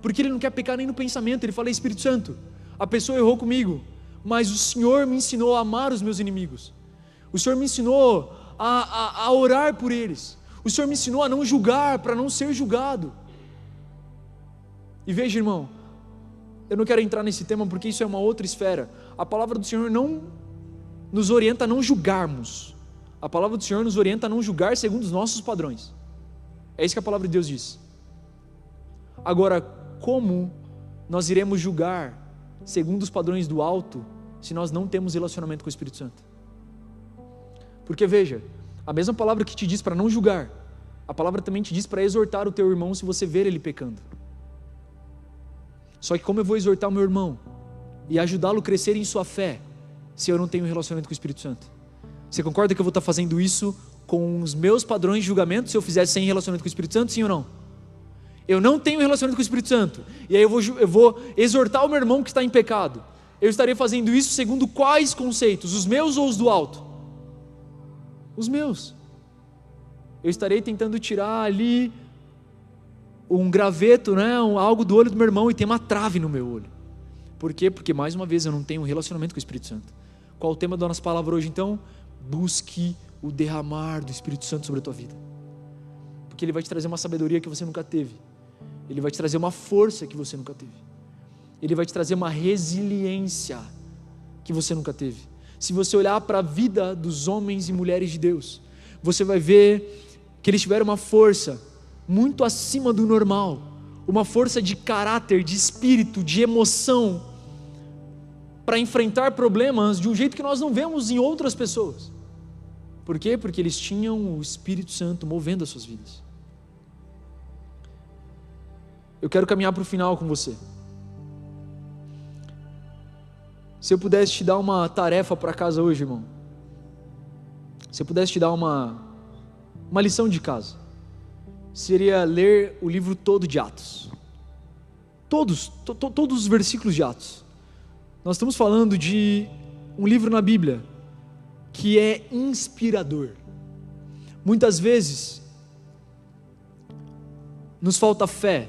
Porque ele não quer pecar nem no pensamento. Ele fala, Espírito Santo, a pessoa errou comigo, mas o Senhor me ensinou a amar os meus inimigos, o Senhor me ensinou a orar por eles, o Senhor me ensinou a não julgar, para não ser julgado. E veja, irmão, eu não quero entrar nesse tema porque isso é uma outra esfera. A palavra do Senhor não nos orienta a não julgarmos. A palavra do Senhor nos orienta a não julgar segundo os nossos padrões. É isso que a palavra de Deus diz. Agora, como nós iremos julgar segundo os padrões do alto se nós não temos relacionamento com o Espírito Santo? Porque veja, a mesma palavra que te diz para não julgar, a palavra também te diz para exortar o teu irmão se você ver ele pecando. Só que como eu vou exortar o meu irmão e ajudá-lo a crescer em sua fé se eu não tenho relacionamento com o Espírito Santo? Você concorda que eu vou estar fazendo isso com os meus padrões de julgamento se eu fizesse sem relacionamento com o Espírito Santo, sim ou não? Eu não tenho relacionamento com o Espírito Santo, e aí eu vou exortar o meu irmão que está em pecado. Eu estarei fazendo isso segundo quais conceitos? Os meus ou os do alto? Os meus. Eu estarei tentando tirar ali um graveto, né, algo do olho do meu irmão, e tem uma trave no meu olho. Por quê? Porque mais uma vez eu não tenho um relacionamento com o Espírito Santo. Qual o tema da nossa palavra hoje então? Busque o derramar do Espírito Santo sobre a tua vida, porque ele vai te trazer uma sabedoria que você nunca teve, ele vai te trazer uma força que você nunca teve, ele vai te trazer uma resiliência que você nunca teve. Se você olhar para a vida dos homens e mulheres de Deus, você vai ver que eles tiveram uma força muito acima do normal, uma força de caráter, de espírito, de emoção, para enfrentar problemas de um jeito que nós não vemos em outras pessoas. Por quê? Porque eles tinham o Espírito Santo movendo as suas vidas. Eu quero caminhar para o final com você. Se eu pudesse te dar uma tarefa para casa hoje, irmão, se eu pudesse te dar uma lição de casa, seria ler o livro todo de Atos. Todos os versículos de Atos. Nós estamos falando de um livro na Bíblia que é inspirador. Muitas vezes nos falta fé,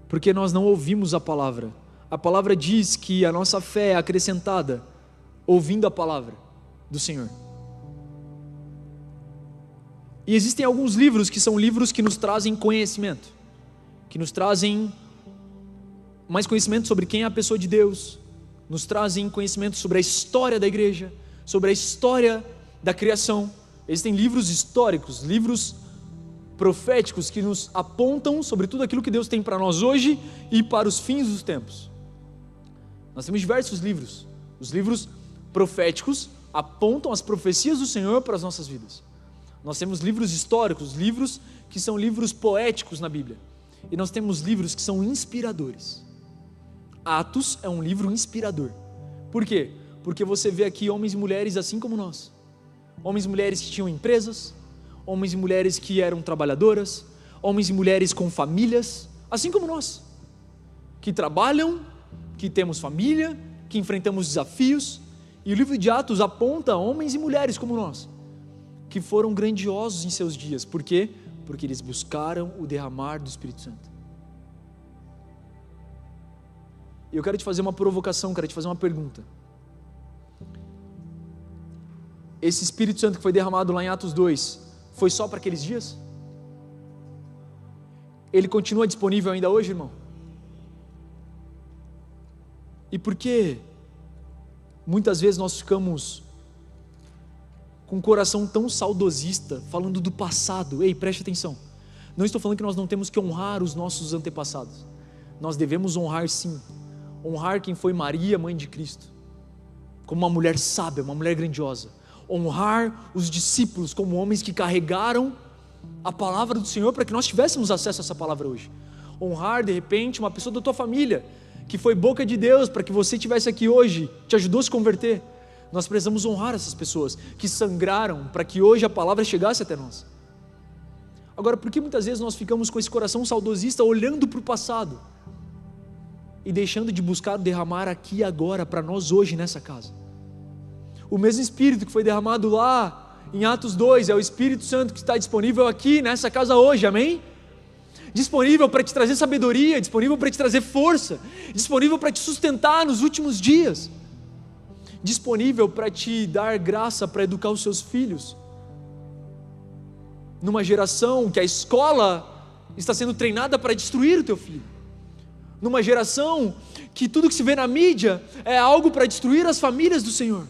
porque nós não ouvimos a palavra. A palavra diz que a nossa fé é acrescentada ouvindo a palavra do Senhor. E existem alguns livros que são livros que nos trazem conhecimento, que nos trazem mais conhecimento sobre quem é a pessoa de Deus, nos trazem conhecimento sobre a história da igreja, sobre a história da criação. Existem livros históricos, livros proféticos que nos apontam sobre tudo aquilo que Deus tem para nós hoje e para os fins dos tempos. Nós temos diversos livros. Os livros proféticos apontam as profecias do Senhor para as nossas vidas. Nós temos livros históricos, livros que são livros poéticos na Bíblia. E nós temos livros que são inspiradores. Atos é um livro inspirador. Por quê? Porque você vê aqui homens e mulheres assim como nós. Homens e mulheres que tinham empresas, homens e mulheres que eram trabalhadoras, homens e mulheres com famílias, assim como nós, que trabalham, que temos família, que enfrentamos desafios. E o livro de Atos aponta homens e mulheres como nós, que foram grandiosos em seus dias. Por quê? Porque eles buscaram o derramar do Espírito Santo. E eu quero te fazer uma provocação, quero te fazer uma pergunta. Esse Espírito Santo que foi derramado lá em Atos 2, foi só para aqueles dias? Ele continua disponível ainda hoje, irmão? E por que muitas vezes nós ficamos com um coração tão saudosista, falando do passado? Ei, preste atenção, não estou falando que nós não temos que honrar os nossos antepassados. Nós devemos honrar sim, honrar quem foi Maria, mãe de Cristo, como uma mulher sábia, uma mulher grandiosa. Honrar os discípulos como homens que carregaram a palavra do Senhor para que nós tivéssemos acesso a essa palavra hoje. Honrar de repente uma pessoa da tua família que foi boca de Deus para que você estivesse aqui hoje, te ajudou a se converter. Nós precisamos honrar essas pessoas que sangraram para que hoje a palavra chegasse até nós. Agora, por que muitas vezes nós ficamos com esse coração saudosista olhando para o passado e deixando de buscar derramar aqui e agora para nós hoje nessa casa? O mesmo Espírito que foi derramado lá em Atos 2 é o Espírito Santo que está disponível aqui nessa casa hoje, amém? Disponível para te trazer sabedoria, disponível para te trazer força, disponível para te sustentar nos últimos dias, disponível para te dar graça para educar os seus filhos, numa geração que a escola está sendo treinada para destruir o teu filho, numa geração que tudo que se vê na mídia é algo para destruir as famílias do Senhor.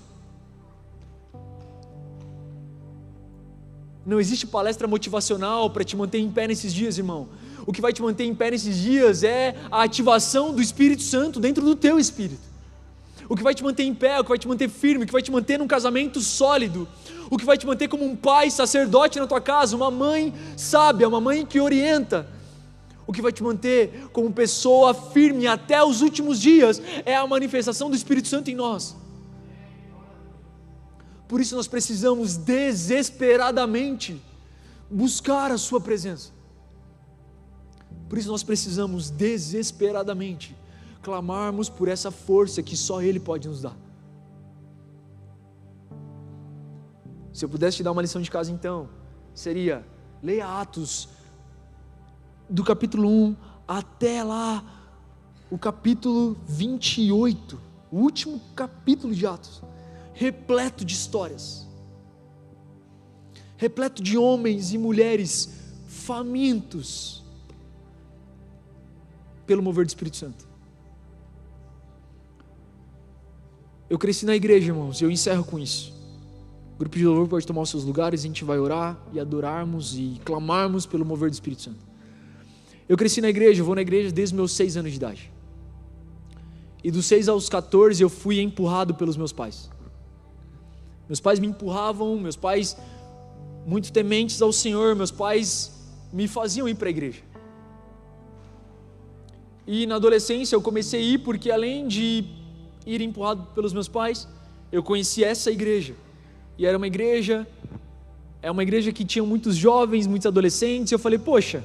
Não existe palestra motivacional para te manter em pé nesses dias, irmão. O que vai te manter em pé nesses dias é a ativação do Espírito Santo dentro do teu espírito. O que vai te manter em pé, o que vai te manter firme, o que vai te manter num casamento sólido, o que vai te manter como um pai sacerdote na tua casa, uma mãe sábia, uma mãe que orienta, o que vai te manter como pessoa firme até os últimos dias é a manifestação do Espírito Santo em nós. Por isso nós precisamos desesperadamente buscar a sua presença. Por isso nós precisamos desesperadamente clamarmos por essa força que só Ele pode nos dar. Se eu pudesse te dar uma lição de casa então, seria: leia Atos do capítulo 1 até lá o capítulo 28, o último capítulo de Atos, repleto de histórias, repleto de homens e mulheres famintos pelo mover do Espírito Santo. Eu cresci na igreja, irmãos, e eu encerro com isso. O grupo de louvor pode tomar os seus lugares, a gente vai orar e adorarmos e clamarmos pelo mover do Espírito Santo. Eu cresci na igreja, eu vou na igreja desde os meus 6 anos de idade. E dos 6 aos 14 eu fui empurrado pelos meus pais. Meus pais me empurravam, meus pais muito tementes ao Senhor, meus pais me faziam ir para a igreja. E na adolescência eu comecei a ir porque, além de ir empurrado pelos meus pais, eu conheci essa igreja. E era uma igreja que tinha muitos jovens, muitos adolescentes, e eu falei: poxa,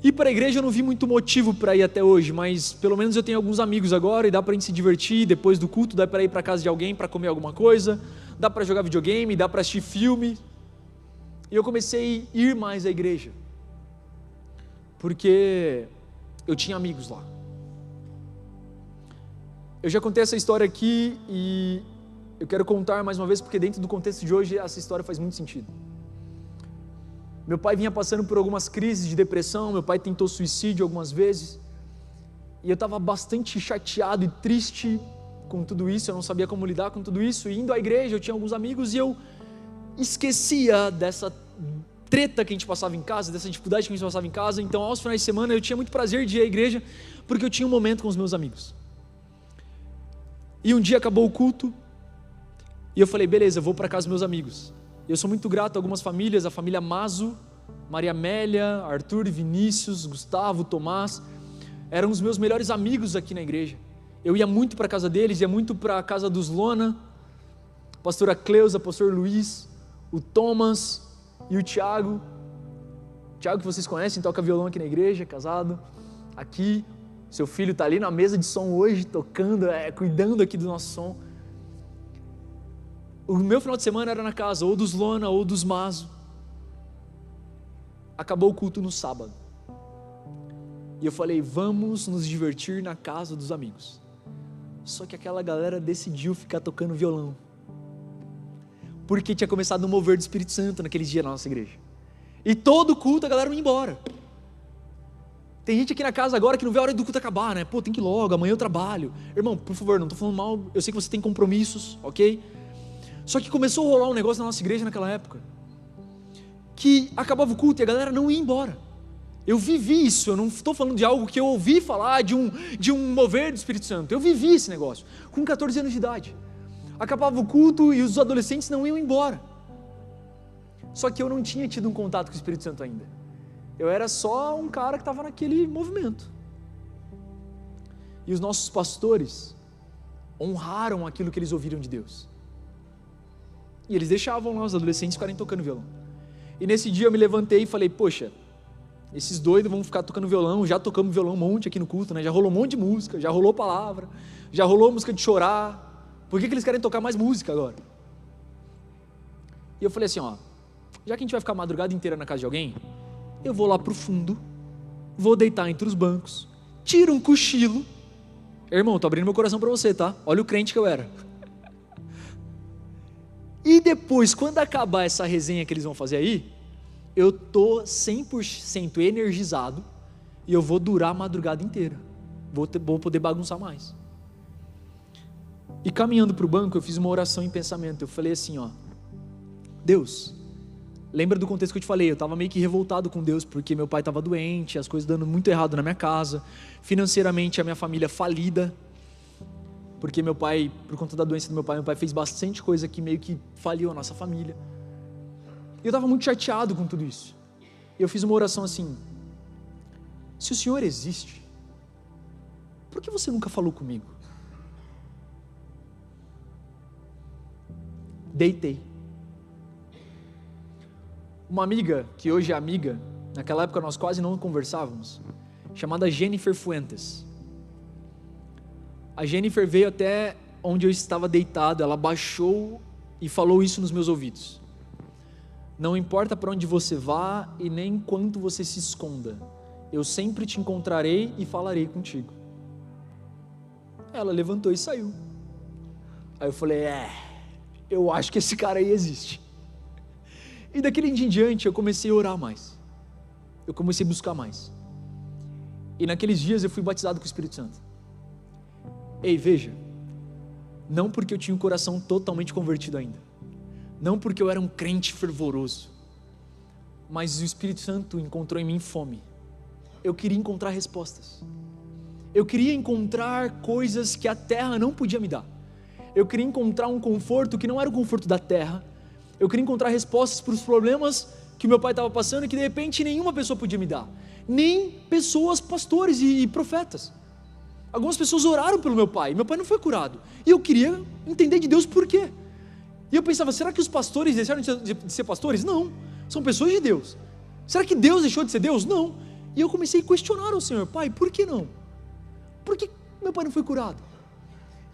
ir para a igreja eu não vi muito motivo para ir até hoje, mas pelo menos eu tenho alguns amigos agora e dá para a gente se divertir, depois do culto dá para ir para casa de alguém para comer alguma coisa, dá para jogar videogame, dá para assistir filme. E eu comecei a ir mais à igreja, porque eu tinha amigos lá. Eu já contei essa história aqui e eu quero contar mais uma vez, porque dentro do contexto de hoje essa história faz muito sentido. Meu pai vinha passando por algumas crises de depressão, meu pai tentou suicídio algumas vezes, e eu estava bastante chateado e triste com tudo isso, eu não sabia como lidar com tudo isso, e indo à igreja eu tinha alguns amigos e eu esquecia dessa treta que a gente passava em casa, dessa dificuldade que a gente passava em casa. Então aos finais de semana eu tinha muito prazer de ir à igreja, porque eu tinha um momento com os meus amigos. E um dia acabou o culto, e eu falei, beleza, eu vou para casa dos meus amigos. Eu sou muito grato a algumas famílias, a família Mazo, Maria Amélia, Arthur, Vinícius, Gustavo, Tomás, eram os meus melhores amigos aqui na igreja. Eu ia muito para a casa deles, ia muito para a casa dos Lona, pastora Cleusa, pastor Luiz, o Thomas e o Tiago. Tiago que vocês conhecem, toca violão aqui na igreja, casado, aqui. Seu filho está ali na mesa de som hoje, tocando, cuidando aqui do nosso som. O meu final de semana era na casa, ou dos Lona, ou dos Mazo. Acabou o culto no sábado. E eu falei, vamos nos divertir na casa dos amigos. Só que aquela galera decidiu ficar tocando violão. Porque tinha começado um mover do Espírito Santo naqueles dias na nossa igreja. E todo culto a galera ia embora. Tem gente aqui na casa agora que não vê a hora do culto acabar, né? Pô, tem que ir logo, amanhã eu trabalho. Irmão, por favor, não estou falando mal, eu sei que você tem compromissos, ok? Só que começou a rolar um negócio na nossa igreja naquela época, que acabava o culto e a galera não ia embora. Eu vivi isso, eu não estou falando de algo que eu ouvi falar, de um mover do Espírito Santo. Eu vivi esse negócio, com 14 anos de idade. Acabava o culto e os adolescentes não iam embora. Só que eu não tinha tido um contato com o Espírito Santo ainda. Eu era só um cara que estava naquele movimento. E os nossos pastores honraram aquilo que eles ouviram de Deus. E eles deixavam lá os adolescentes ficarem tocando violão. E nesse dia eu me levantei e falei, poxa, esses doidos vão ficar tocando violão, já tocamos violão um monte aqui no culto, né? Já rolou um monte de música, já rolou palavra, já rolou música de chorar, por que eles querem tocar mais música agora? E eu falei assim, ó, já que a gente vai ficar a madrugada inteira na casa de alguém, eu vou lá pro fundo, vou deitar entre os bancos, tiro um cochilo, irmão, tô abrindo meu coração pra você, tá? Olha o crente que eu era. E depois, quando acabar essa resenha que eles vão fazer aí, eu tô 100% energizado e eu vou durar a madrugada inteira. Vou poder bagunçar mais. E caminhando para o banco, eu fiz uma oração em pensamento. Eu falei assim, ó, Deus, lembra do contexto que eu te falei, eu estava meio que revoltado com Deus, porque meu pai estava doente, as coisas dando muito errado na minha casa, financeiramente a minha família falida, porque meu pai, por conta da doença do meu pai fez bastante coisa que meio que faliu a nossa família. E eu estava muito chateado com tudo isso. E eu fiz uma oração assim, se o Senhor existe, por que você nunca falou comigo? Deitei. Uma amiga, que hoje é amiga, naquela época nós quase não conversávamos, chamada Jennifer Fuentes. A Jennifer veio até onde eu estava deitado, ela baixou e falou isso nos meus ouvidos. Não importa para onde você vá e nem quanto você se esconda, eu sempre te encontrarei e falarei contigo. Ela levantou e saiu. Aí eu falei, eu acho que esse cara aí existe. E daquele dia em diante eu comecei a orar mais. Eu comecei a buscar mais. E naqueles dias eu fui batizado com o Espírito Santo. Ei, veja, não porque eu tinha o coração totalmente convertido ainda, não porque eu era um crente fervoroso, mas o Espírito Santo encontrou em mim fome. Eu queria encontrar respostas. Eu queria encontrar coisas que a terra não podia me dar. Eu queria encontrar um conforto que não era o conforto da terra. Eu queria encontrar respostas para os problemas que meu pai estava passando e que de repente nenhuma pessoa podia me dar. Nem pessoas, pastores e profetas. Algumas pessoas oraram pelo meu pai não foi curado. E eu queria entender de Deus por quê. E eu pensava, será que os pastores deixaram de ser pastores? Não, são pessoas de Deus. Será que Deus deixou de ser Deus? Não. E eu comecei a questionar o Senhor, pai, por que não? Por que meu pai não foi curado?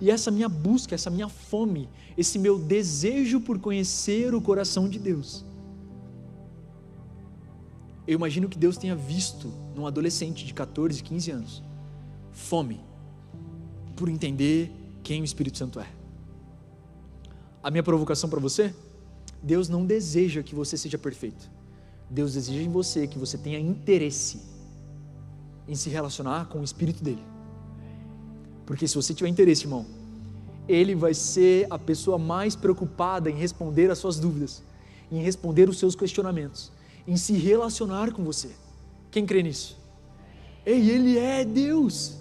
E essa minha busca, essa minha fome, esse meu desejo por conhecer o coração de Deus, eu imagino que Deus tenha visto num adolescente de 14, 15 anos, fome por entender quem o Espírito Santo é. A minha provocação para você, Deus não deseja que você seja perfeito. Deus deseja em você que você tenha interesse em se relacionar com o Espírito dele. Porque se você tiver interesse, irmão, Ele vai ser a pessoa mais preocupada em responder às suas dúvidas, em responder os seus questionamentos, em se relacionar com você. Quem crê nisso? Ei, Ele é Deus.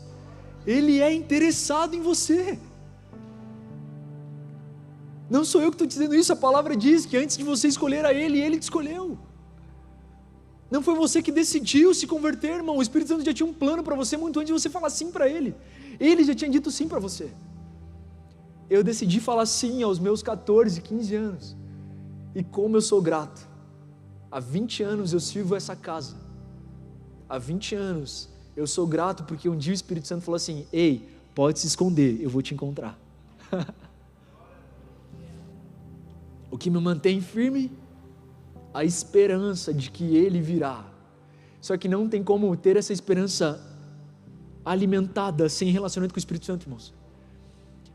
Ele é interessado em você. Não sou eu que estou dizendo isso, a palavra diz que antes de você escolher a Ele, Ele te escolheu. Não foi você que decidiu se converter, irmão. O Espírito Santo já tinha um plano para você muito antes de você falar sim para Ele. Ele já tinha dito sim para você. Eu decidi falar sim aos meus 14, 15 anos. E como eu sou grato. Há 20 anos eu sirvo essa casa. Há 20 anos eu sou grato porque um dia o Espírito Santo falou assim: ei, pode se esconder, eu vou te encontrar. O que me mantém firme? A esperança de que Ele virá. Só que não tem como ter essa esperança alimentada sem relacionamento com o Espírito Santo, irmãos.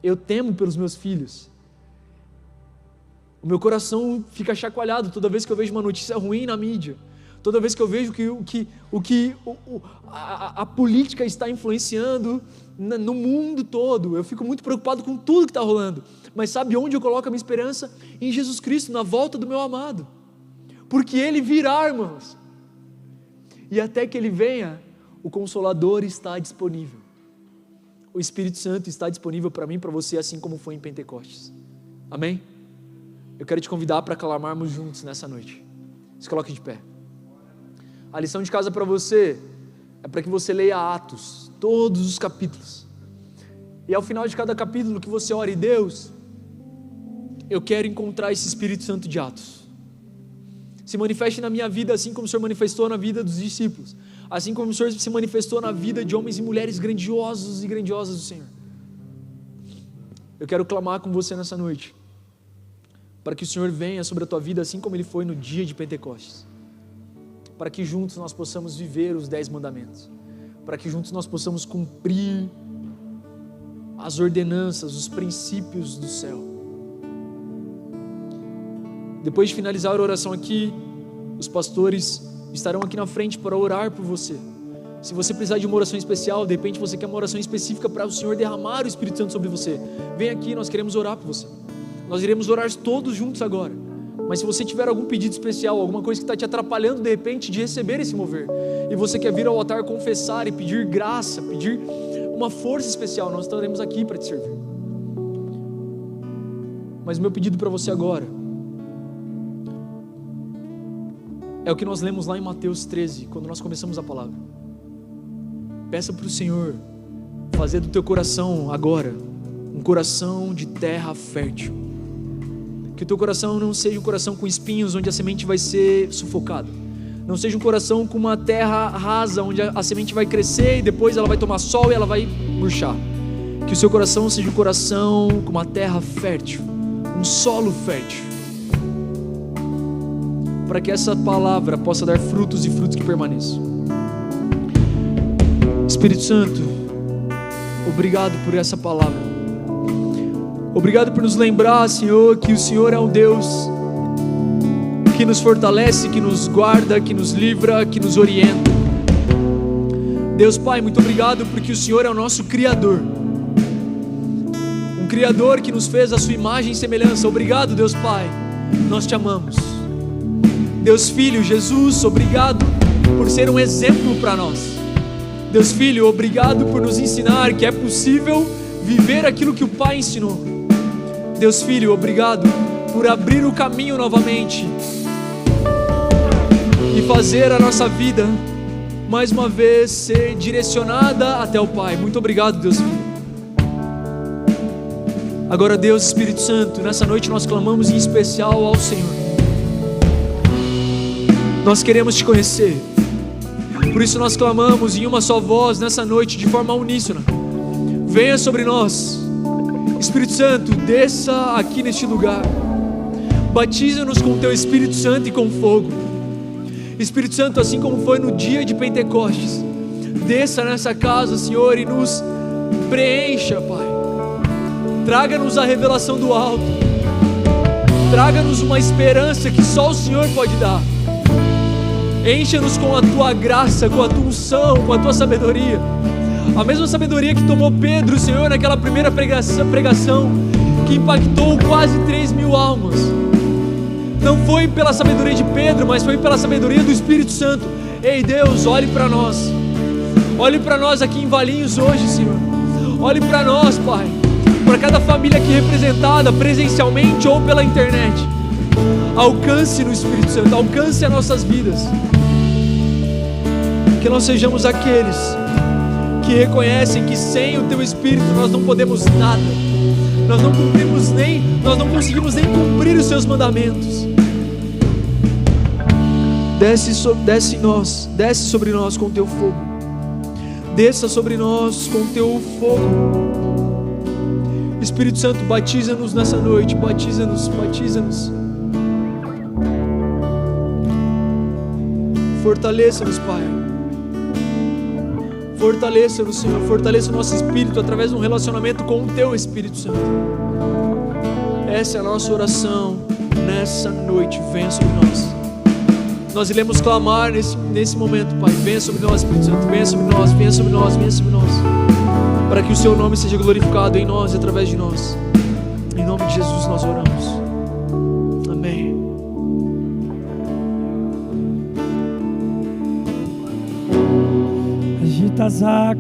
Eu temo pelos meus filhos. O meu coração fica chacoalhado toda vez que eu vejo uma notícia ruim na mídia. Toda vez que eu vejo que a política está influenciando no mundo todo, eu fico muito preocupado com tudo que está rolando. Mas sabe onde eu coloco a minha esperança? Em Jesus Cristo, na volta do meu amado. Porque Ele virá, irmãos. E até que Ele venha, o Consolador está disponível. O Espírito Santo está disponível para mim e para você, assim como foi em Pentecostes. Amém? Eu quero te convidar para clamarmos juntos nessa noite. Se coloque de pé. A lição de casa para você é para que você leia Atos, todos os capítulos. E ao final de cada capítulo que você ore: Deus, eu quero encontrar esse Espírito Santo de Atos. Se manifeste na minha vida assim como o Senhor manifestou na vida dos discípulos, assim como o Senhor se manifestou na vida de homens e mulheres grandiosos e grandiosas do Senhor. Eu quero clamar com você nessa noite, para que o Senhor venha sobre a tua vida assim como Ele foi no dia de Pentecostes, para que juntos nós possamos viver os 10 mandamentos, para que juntos nós possamos cumprir as ordenanças, os princípios do céu. Depois de finalizar a oração aqui, os pastores estarão aqui na frente para orar por você. Se você precisar de uma oração especial, de repente você quer uma oração específica para o Senhor derramar o Espírito Santo sobre você, vem aqui, nós queremos orar por você. Nós iremos orar todos juntos agora. Mas se você tiver algum pedido especial, alguma coisa que está te atrapalhando de repente de receber esse mover, e você quer vir ao altar confessar e pedir graça, pedir uma força especial, nós estaremos aqui para te servir. Mas o meu pedido para você agora é o que nós lemos lá em Mateus 13, quando nós começamos a palavra. Peça para o Senhor fazer do teu coração agora um coração de terra fértil. Que o teu coração não seja um coração com espinhos, onde a semente vai ser sufocada. Não seja um coração com uma terra rasa, onde a semente vai crescer e depois ela vai tomar sol e ela vai murchar. Que o seu coração seja um coração com uma terra fértil, um solo fértil, para que essa palavra possa dar frutos e frutos que permaneçam. Espírito Santo, obrigado por essa palavra. Obrigado por nos lembrar, Senhor, que o Senhor é um Deus que nos fortalece, que nos guarda, que nos livra, que nos orienta. Deus Pai, muito obrigado porque o Senhor é o nosso Criador, um Criador que nos fez a sua imagem e semelhança. Obrigado, Deus Pai, nós te amamos. Deus Filho, Jesus, obrigado por ser um exemplo para nós. Deus Filho, obrigado por nos ensinar que é possível viver aquilo que o Pai ensinou. Deus Filho, obrigado por abrir o caminho novamente e fazer a nossa vida mais uma vez ser direcionada até o Pai. Muito obrigado, Deus Filho. Agora, Deus Espírito Santo, nessa noite nós clamamos em especial ao Senhor. Nós queremos te conhecer, por isso nós clamamos em uma só voz nessa noite, de forma uníssona: venha sobre nós, Espírito Santo, desça aqui neste lugar, batiza-nos com o teu Espírito Santo e com fogo. Espírito Santo, assim como foi no dia de Pentecostes, desça nessa casa, Senhor, e nos preencha, Pai. Traga-nos a revelação do alto, traga-nos uma esperança que só o Senhor pode dar. Encha-nos com a tua graça, com a tua unção, com a tua sabedoria. A mesma sabedoria que tomou Pedro, Senhor, naquela primeira pregação que impactou quase 3.000 almas. Não foi pela sabedoria de Pedro, mas foi pela sabedoria do Espírito Santo. Ei, Deus, olhe para nós. Olhe para nós aqui em Valinhos hoje, Senhor. Olhe para nós, Pai. Para cada família aqui representada, presencialmente ou pela internet. Alcance no Espírito Santo, alcance as nossas vidas. Que nós sejamos aqueles que reconhecem que sem o Teu Espírito nós não podemos nada. Nós não conseguimos nem cumprir os Seus mandamentos. Desce sobre nós com o Teu fogo. Desça sobre nós com o Teu fogo. Espírito Santo, batiza-nos nessa noite. Batiza-nos. Fortaleça-nos, Pai. Fortaleça-nos, Senhor. Fortaleça o nosso espírito através de um relacionamento com o Teu Espírito Santo. Essa é a nossa oração nessa noite. Venha sobre nós. Nós iremos clamar nesse momento, Pai. Venha sobre nós, Espírito Santo. Venha sobre nós, venha sobre nós, venha sobre nós. Para que o Seu nome seja glorificado em nós e através de nós. Em nome de Jesus nós oramos. Amém. Agita as águas.